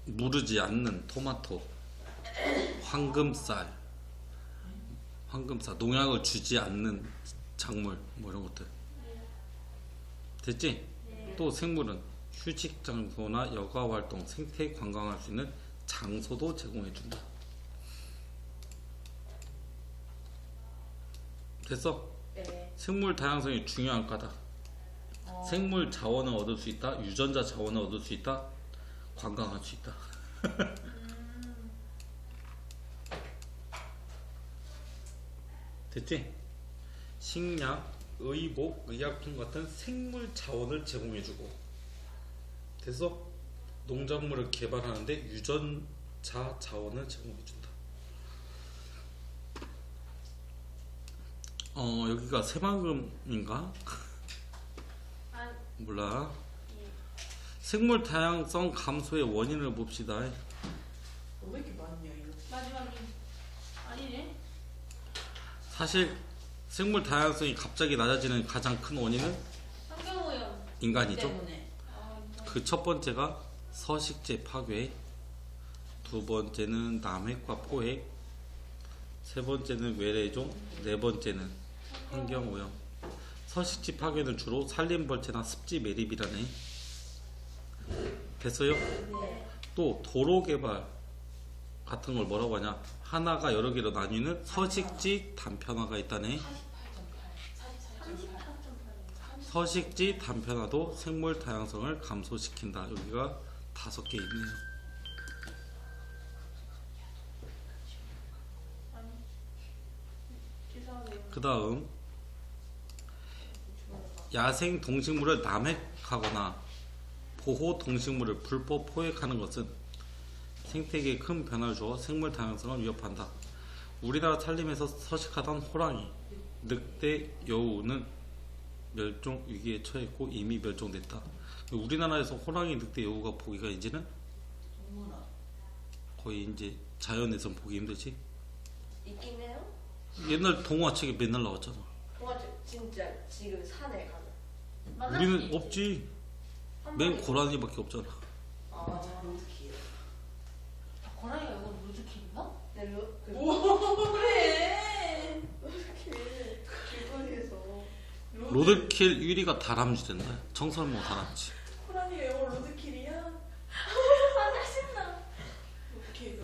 무르지 않는 토마토, 황금쌀, 농약을 주지 않는 작물, 뭐 이런 것들. 됐지? 또 생물은 휴식 장소나 여가 활동, 생태 관광할 수 있는 장소도 제공해 준다. 됐어? 네. 생물 다양성이 중요한 과다. 생물 자원을 얻을 수 있다, 유전자 자원을 얻을 수 있다, 관광할 수 있다. 됐지? 식량, 의복, 의약품 같은 생물 자원을 제공해주고. 됐어? 농작물을 개발하는데 유전자 자원을 제공해준다. 여기가 새만금인가? 아, 몰라. 생물 다양성 감소의 원인을 봅시다. 왜 이렇게 많냐 이거? 마지막이 아니네. 사실 생물 다양성이 갑자기 낮아지는 가장 큰 원인은 환경오염 인간이죠. 때문에. 아, 그 첫 번째가 서식지 파괴, 두 번째는 남획과 포획, 세 번째는 외래종, 네 번째는 환경오염. 서식지 파괴는 주로 산림벌채나 습지 매립이라네. 됐어요? 또 도로 개발 같은 걸 뭐라고 하냐? 하나가 여러 개로 나뉘는 서식지 단편화가 있다네. 38.8. 서식지 단편화도 생물 다양성을 감소시킨다. 여기가 5개 있네요. 아니. 기사가 그 다음 야생 동식물을 남획하거나 보호 동식물을 불법 포획하는 것은 생태계에 큰 변화를 주어 생물 다양성을 위협한다. 우리나라 산림에서 서식하던 호랑이, 늑대, 여우는 멸종 위기에 처했고 이미 멸종됐다. 우리나라에서 호랑이, 늑대, 여우가 보기가 이제는 동물아. 거의 이제 자연에선 보기 힘들지. 있긴 해요? 옛날 동화책에 맨날 나왔잖아. 동화책 진짜 지금 산에 가면 만날 수도 우리는 있지. 없지. 한 맨 마리. 고라니밖에 없잖아. 맞아. 로드킬. 고라니가 이거 로드킬인가? 네, 그 그래. 로드킬 길거리에서 로드킬 1위가 다람쥐 된다. 청설모 다람쥐. 호랑이가 이거 로드킬이야? 아 짜증나. 오케이.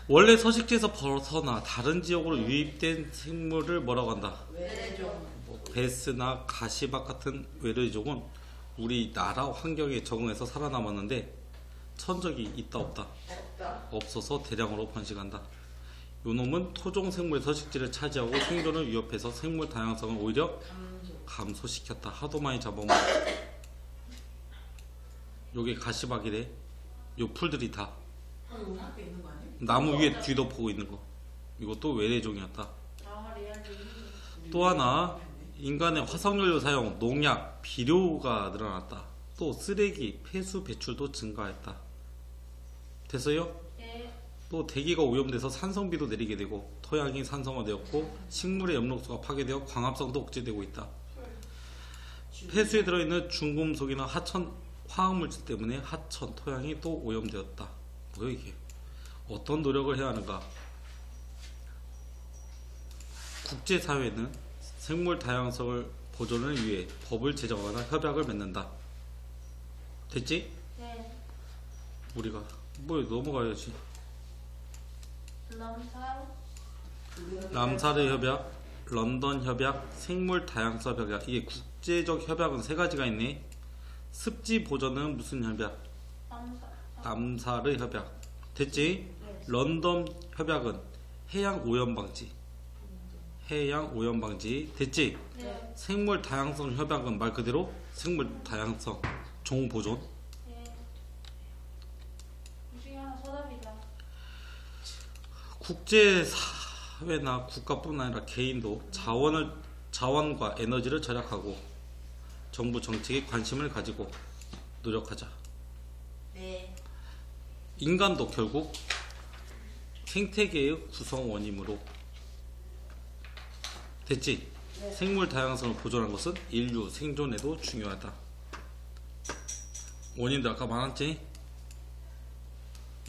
원래 서식지에서 벗어나 다른 지역으로 유입된 생물을 뭐라고 한다? 외래종. 베스나 가시박 같은 외래종은 우리나라 환경에 적응해서 살아남았는데 천적이 있다 없다? 없다. 없어서 대량으로 번식한다. 요놈은 토종 생물의 서식지를 차지하고 생존을 위협해서 생물 다양성을 오히려 감소시켰다. 하도 많이 잡아먹어. 요게 가시박이래. 요 풀들이 다 우리 학교에 있는 거 아니야? 나무 위에 뒤덮 보고 있는 거. 이것도 외래종이었다. 아 리알리. 또 하나, 인간의 화석연료 사용, 농약, 비료가 늘어났다. 또 또 쓰레기, 폐수 배출도 증가했다. 됐어요? 네. 또 대기가 오염돼서 산성비도 내리게 되고 토양이 산성화되었고 식물의 엽록소가 파괴되어 광합성도 억제되고 있다. 폐수에 들어있는 중금속이나 하천 화학물질 때문에 하천, 토양이 또 오염되었다. 뭐야 이게? 어떤 노력을 해야 하는가? 국제사회는 생물 다양성을 보존을 위해 법을 제정하거나 협약을 맺는다. 됐지? 네. 우리가 뭐에 넘어가야지. 람사르 협약, 런던 협약, 생물 다양성 협약. 이게 국제적 협약은 세 가지가 있네. 습지 보전은 무슨 협약? 람사르 협약. 됐지? 런던 협약은 해양 오염 방지. 해양 오염 방지. 됐지? 네. 생물 다양성 협약은 말 그대로 생물 다양성 종 보존. 네. 이 중에 하나 서답이다. 국제사회나 국가뿐만 아니라 개인도 자원과 에너지를 절약하고 정부 정책에 관심을 가지고 노력하자. 네. 인간도 결국 생태계의 구성원이므로 됐지? 생물 다양성을 보존하는 것은 인류 생존에도 중요하다. 원인들 아까 말했지?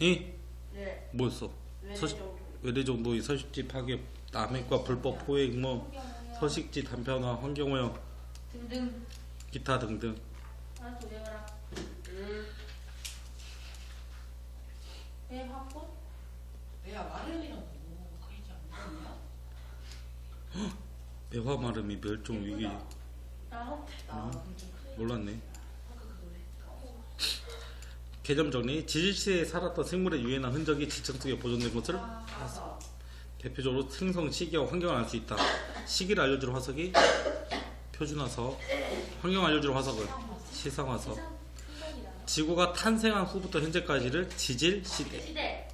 이? 네. 뭐였어? 외래종. 외래종도 서식지 파괴, 남핵과 불법 포획, 뭐 서식지 단편화, 환경오염, 등등. 기타 등등. 하나 더 외워라. 배 확보? 내가 마련이라고 그러지 않았냐? 매화 마름이 멸종 위기. 나 몰랐네. 개념 정리. 지질시대에 살았던 생물의 유해나 흔적이 지층 속에 보존된 것을 대표적으로 생성 시기와 환경을 알 수 있다. 시기를 알려주는 화석이 표준화석, 환경 알려주는 화석은 시상화석. 지구가 탄생한 후부터 현재까지를 지질시대. 시대.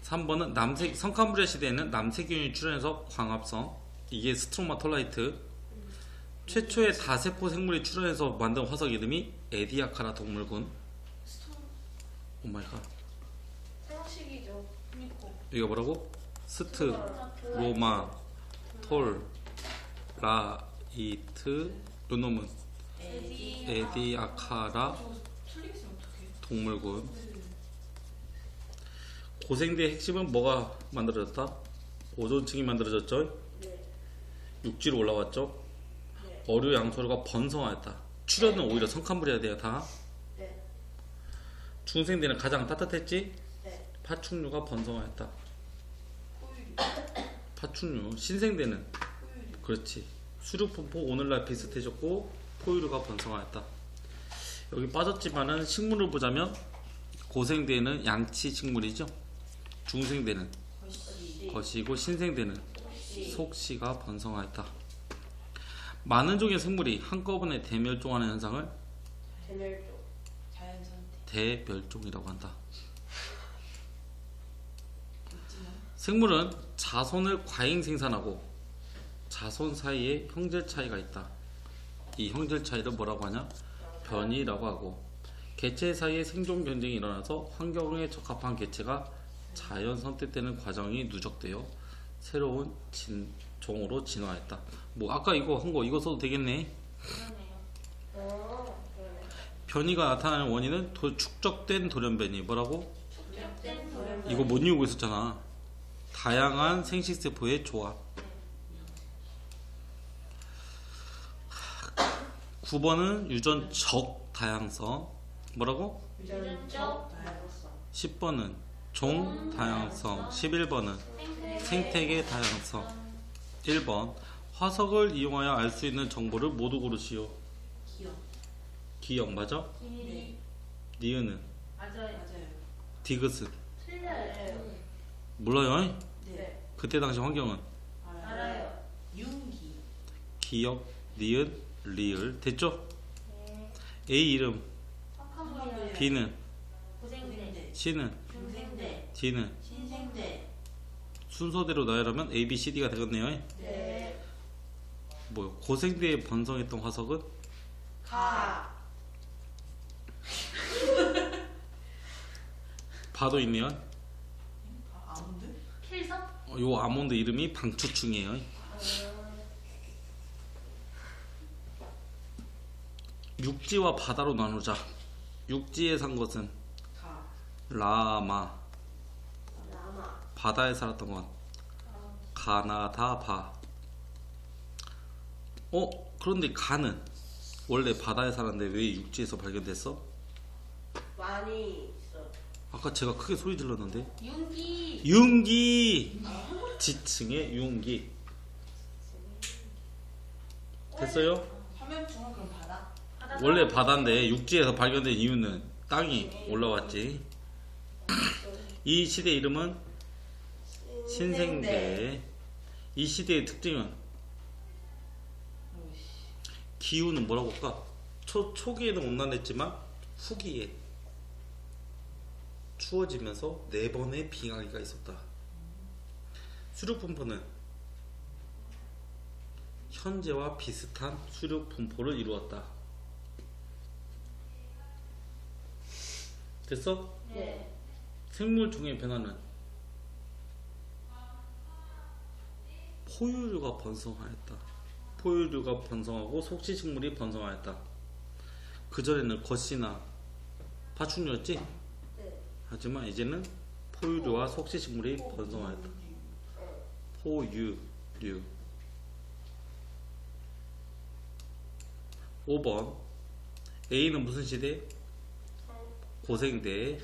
3번은 성캄브리아 시대에는 남세균이 출현해서 광합성. 이게 스트로마톨라이트. 최초의 다세포 생물이 출현해서 만든 화석 이름이 에디아카라 동물군. 오마이갓. 상식이죠. 이거 뭐라고? 스트로마톨라이트. 요 놈은 에디아카라 동물군. 고생대의 핵심은 뭐가 만들어졌다? 오존층이 만들어졌죠? 네. 육지로 올라왔죠? 네. 어류 양서류가 번성하였다. 출현은 오히려 성캄브리아대야 다. 네. 중생대는 가장 따뜻했지? 네. 파충류가 번성하였다. 파충류. 신생대는 그렇지. 수륙폭포 오늘날 비슷해졌고 포유류가 번성하였다. 여기 빠졌지만은 식물을 보자면 고생대는 양치 식물이죠. 중생대는 거시고 신생대는 속시가 번성하였다. 많은 종의 생물이 한꺼번에 대멸종하는 현상을 대멸종. 대멸종이라고 한다. 생물은 자손을 과잉 생산하고 자손 사이에 형질 차이가 있다. 이 형질 차이를 뭐라고 하냐? 변이라고 하고, 개체 사이에 생존 경쟁이 일어나서 환경에 적합한 개체가 자연 선택되는 과정이 누적되어 새로운 종으로 진화했다. 뭐 아까 이거 한 거 이거 써도 되겠네. 그러네요. 그러네. 변이가 나타나는 원인은 축적된 돌연변이. 뭐라고? 축적된 돌연. 이거 못 이유고 있었잖아. 다양한 생식세포의 조합. 9번은 유전적 다양성. 뭐라고? 유전적 다양성. 10번은 종 다양성. 11번은 생태계 다양성. 1번 화석을 이용하여 알 수 있는 정보를 모두 고르시오. 기억 맞아? 기밀이. 니은은? 맞아요. 디귿은? 틀려요. 몰라요? 네. 그때 당시 환경은? 알아요. 윤기. 기억, 니은, 리을. 됐죠? 네. A 이름, 성캄브리아. B는? 고생대. C는? 중생대. D는? 신생대. 순서대로 나열하면 A, B, C, D가 되겠네요. 네. 뭐요? 고생대에 번성했던 화석은? 가. 바도 있네요. 아몬드? 필석? 요 아몬드 이름이 방추충이에요. 육지와 바다로 나누자. 육지에 산 것은 가. 라마, 라마. 바다에 살았던 건 가나다바. 그런데 가는 원래 바다에 살았는데 왜 육지에서 발견됐어? 많이 있어. 아까 제가 크게 소리 질렀는데. 윤기. 융기. 지층의 융기. 됐어요? 화면충은 그럼 바다? 바다 원래 사람. 바다인데 육지에서 발견된 이유는 땅이 올라왔지. 이 시대 이름은 신생대. 이 시대의 특징은 어이씨. 기후는 뭐라고 할까? 초기에는 온난했지만 후기에 추워지면서 4번의 빙하기가 있었다. 수륙 분포는 현재와 비슷한 수륙 분포를 이루었다. 됐어? 네. 생물종의 변화는 포유류가 번성하였다. 포유류가 번성하고 속시식물이 번성하였다. 그전에는 겉이나 파충류였지? 네. 하지만 이제는 포유류와 속시식물이 번성하였다. 포유류. 5번 A는 무슨 시대? 고생대.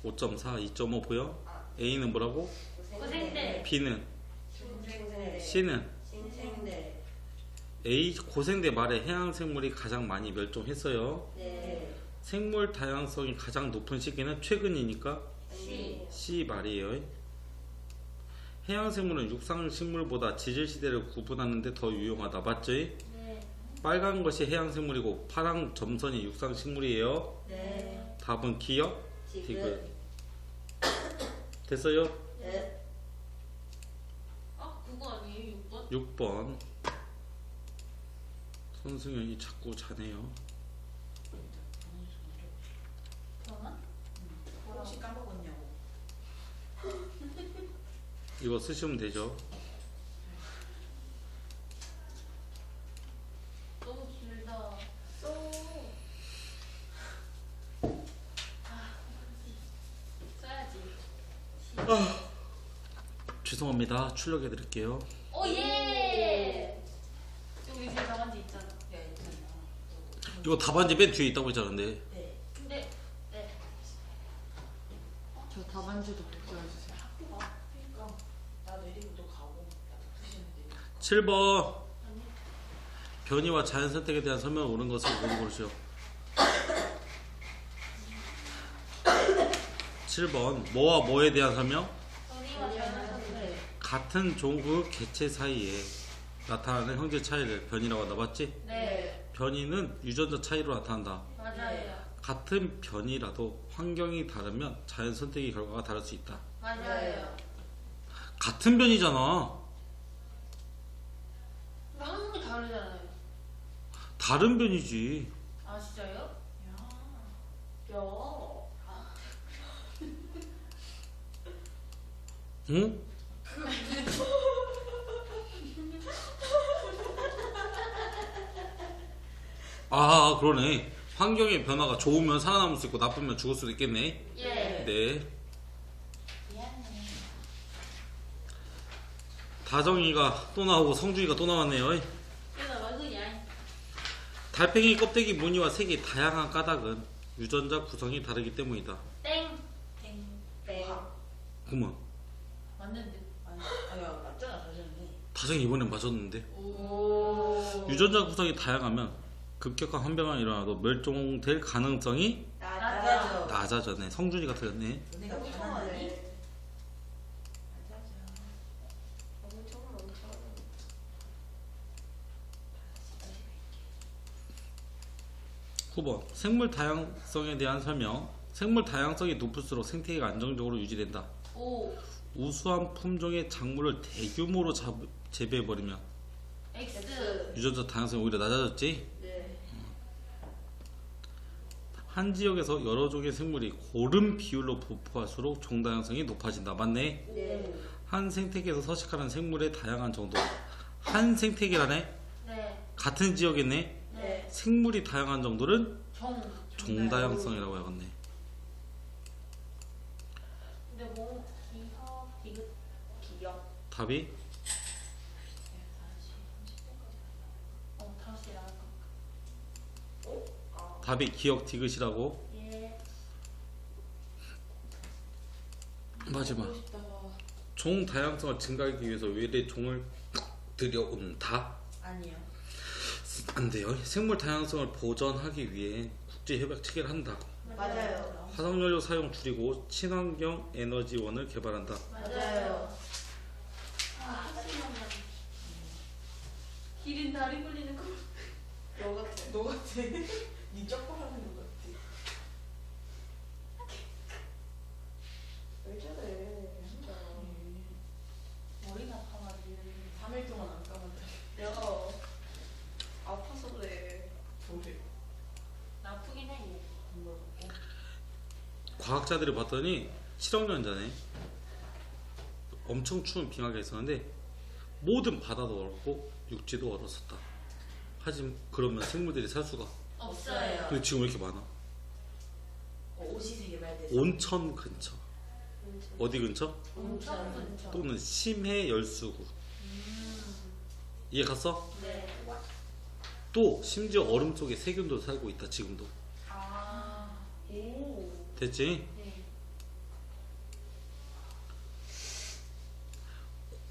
5.4, 2.5 보여? A는 뭐라고? 고생대. B는? 신생대. C는? 신생대. A 고생대 말에 해양 생물이 가장 많이 멸종했어요. 네. 생물 다양성이 가장 높은 시기는 최근이니까 C. C 말이에요. 해양 생물은 육상 식물보다 지질 시대를 구분하는 데 더 유용하다. 맞죠? 네. 빨간 것이 해양 생물이고 파란 점선이 육상 식물이에요. 네. 답은 기역, 지금. 디귿. 됐어요? 네. 아 그거 아니에요? 6번? 6번. 손승현이 자꾸 자네요. 변화? 혹시 까먹었냐고. 이거 쓰시면 되죠. 너무 길다. 쏘. 써야지. 죄송합니다. 출력해 드릴게요. 오 예. 여기 뒤에 답안지 있잖아. 야, 있잖아. 이거 답안지 맨 뒤에 있다고 했잖아. 근데 네. 근데 네. 저 답안지도 복사해주세요. 그러니까 나 내리고 또 가고 나도 푸시면 돼. 7번 변이와 자연 선택에 대한 설명을 옳은 것을 고르시오. 7번 뭐와 뭐에 대한 설명? 변이와 자연 선택. 같은 종그 개체 사이에 나타나는 형질 차이를 변이라고 한다. 맞지? 네. 변이는 유전자 차이로 나타난다. 맞아요. 같은 변이라도 환경이 다르면 자연 선택의 결과가 다를 수 있다. 맞아요. 같은 변이잖아. 하는 게 다르잖아요. 다른 변이지. 아 진짜요? 야. 뼈. 응? 아 그러네. 환경의 변화가 좋으면 살아남을 수 있고 나쁘면 죽을 수도 있겠네. 예. 네. 미안해. 다정이가 또 나오고 성준이가 또 나왔네요. 그래서 뭐 그냥 달팽이 껍데기 무늬와 색이 다양한 까닭은 유전자 구성이 다르기 때문이다. 땡. 땡. 땡. 그만. 맞는데. 아야, 맞잖아, 다정이. 다정이 이번엔 맞았는데. 오. 유전자 구성이 다양하면 급격한 환병이 일어나도 멸종될 가능성이 낮아져. 낮아졌네. 성준이가 틀렸네. 너네가 엄청 반한데. 많네. 낮아져. 엄청. 9번 생물 다양성에 대한 설명. 생물 다양성이 높을수록 생태계가 안정적으로 유지된다. 오. 우수한 품종의 작물을 대규모로 재배해버리면 X. 유전자 다양성이 오히려 낮아졌지. 네. 한 지역에서 여러 종의 생물이 고른 비율로 분포할수록 종 다양성이 높아진다. 맞네. 네. 한 생태계에서 서식하는 생물의 다양한 정도. 한 생태계라네. 네. 같은 지역이네. 네. 생물이 다양한 정도를 종. 종다양성이라고 해야겠네. 근데 뭐 기억 디귿 기억. 답이 5시 나갈 거. 아. 답이 기억 디귿이라고. 예. 마지막. 보고 싶다. 종 다양성을 증가하기 위해서 외래 종을 들여온다. 아니요. 안 돼요. 생물 다양성을 보전하기 위해 국제 협약 체계를 한다. 맞아요. 화석연료 사용 줄이고 친환경 에너지원을 개발한다. 맞아요. 아, 기린 다리 굴리는 거. 너 같아. 너 같아. 니 쩍벌하는 거 같아. 왜 저래? 진짜. 머리가 아파가지고. 3일 동안 안 감았다. 내가 아파서 그래. 뭐래? 나쁘긴 해. 얘. 뭐? 과학자들이 봤더니 7억 년 전에 엄청 추운 빙하가 있었는데 모든 바다도 얼었고 육지도 얼었었다. 하지만 그러면 생물들이 살 수가. 없어요. 근데 지금 왜 이렇게 많아? 옷이 개발됐어. 온천 근처. 어디 근처? 엄청 근처. 또는 심해 열수구. 이해 갔어? 네. 또 심지어 얼음 속에 세균도 살고 있다. 지금도. 아. 오. 됐지? 네.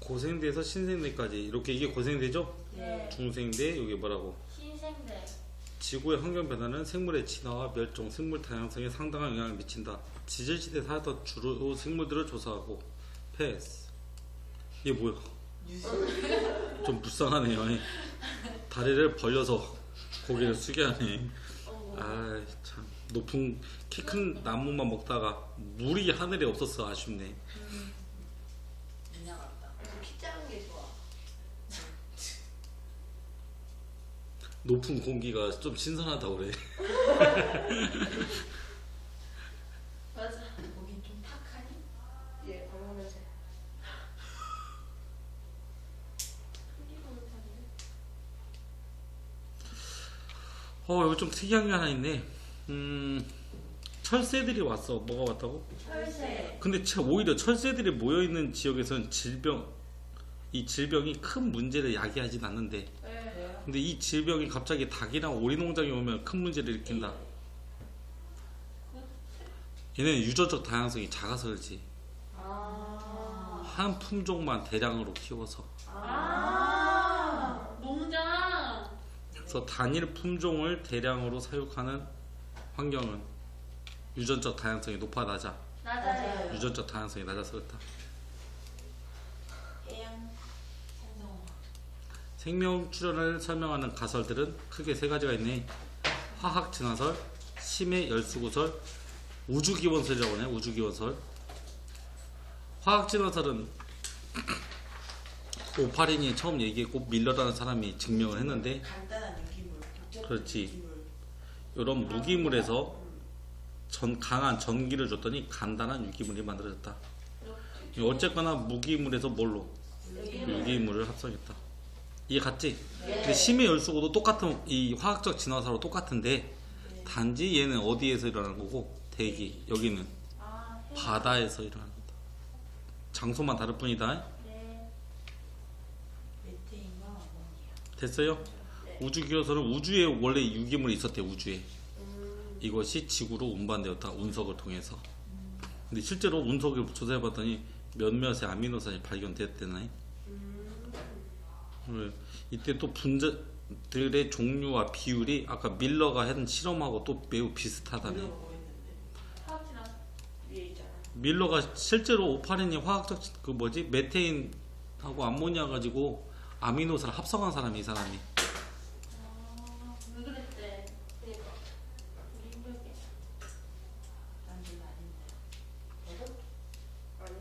고생대에서 신생대까지 이렇게 이게 고생대죠? 네. 중생대 여기 뭐라고? 신생대. 지구의 환경 변화는 생물의 진화와 멸종, 생물 다양성에 상당한 영향을 미친다. 지질시대에 살았던 주로 생물들을 조사하고 패스. 이게 뭐야? 유수. 좀 불쌍하네요. 다리를 벌려서 고개를 숙여 하네. 아 참 높은 키 큰 나무만 먹다가 물이 하늘에 없어서 아쉽네. 미나 같다. 키 작은 게 좋아. 높은 공기가 좀 신선하다고 그래. 맞아. 거긴 좀 탁하니? 예, 방문해서. 여기 좀 특이한 게 하나 있네. 철새들이 왔어. 뭐가 왔다고? 철새. 근데 오히려 철새들이 모여있는 지역에서는 이 질병이 큰 문제를 야기하진 않는데, 네. 근데 이 질병이 갑자기 닭이랑 오리 농장에 오면 큰 문제를 일으킨다. 얘네는 유전적 다양성이 작아서 그렇지. 아. 한 품종만 대량으로 키워서. 아. 농장. 그래서 단일 품종을 대량으로 사육하는 환경은 유전적 다양성이 높아나자. 낮아요. 유전적 다양성이 낮아서 그렇다. 해양 생성화. 생명 출현을 설명하는 가설들은 크게 세 가지가 있네. 화학 진화설, 심해 열수구설, 우주기원설이라고 하네. 우주기원설. 화학 진화설은 오파린이 처음 얘기했고 밀러라는 사람이 증명을 했는데, 간단한 유기물. 복잡한 그렇지. 유기물. 이런 무기물에서 강한 전기를 줬더니 간단한 유기물이 만들어졌다. 어쨌거나 무기물에서 뭘로? 유기물을 합성했다. 이해 갔지? 근데 심해 열수구도 똑같은 이 화학적 진화사로 똑같은데 단지 얘는 어디에서 일어나는 거고 대기 여기는 아. 바다에서 일어나는 거다. 장소만 다를 뿐이다. 네. 메테인과 아모니아. 됐어요? 우주기어서는 우주에 원래 유기물이 있었대. 우주에 이것이 지구로 운반되었다. 운석을 통해서. 근데 실제로 운석을 조사해봤더니 몇몇의 아미노산이 발견되었대네. 이때 또 분자들의 종류와 비율이 아까 밀러가 한 실험하고 또 매우 비슷하다네. 밀러가 뭐 했는데? 화학진화. 위에 있잖아. 밀러가 실제로 오파린이 화학적 그 뭐지 메테인하고 암모니아 가지고 아미노산을 합성한 사람이 이 사람이. 아. 왜 그랬대? 그러니까. 우리 힘들게. 난 별로 아닌데. 아니.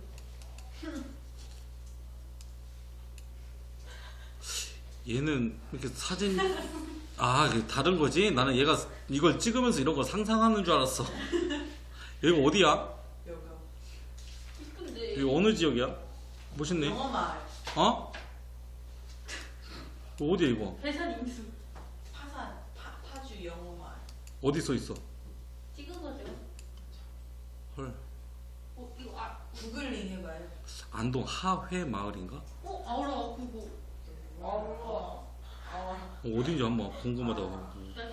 얘는 이렇게 사진 이게 다른 거지? 나는 얘가 이걸 찍으면서 이런 거 상상하는 줄 알았어. 여기 어디야? 여기가 이쁜데. 여기 어느 지역이야? 멋있네. 영어 마을 어? 이거 어디야 이거? 해산 임수. 파산 파주 영어 마을. 어디 써 있어? 찍은 거죠. 헐. 이거 구글링 해봐요. 안동 하회 마을인가? 아우라 그거. 아우. 어딘지 한번 궁금하다. 나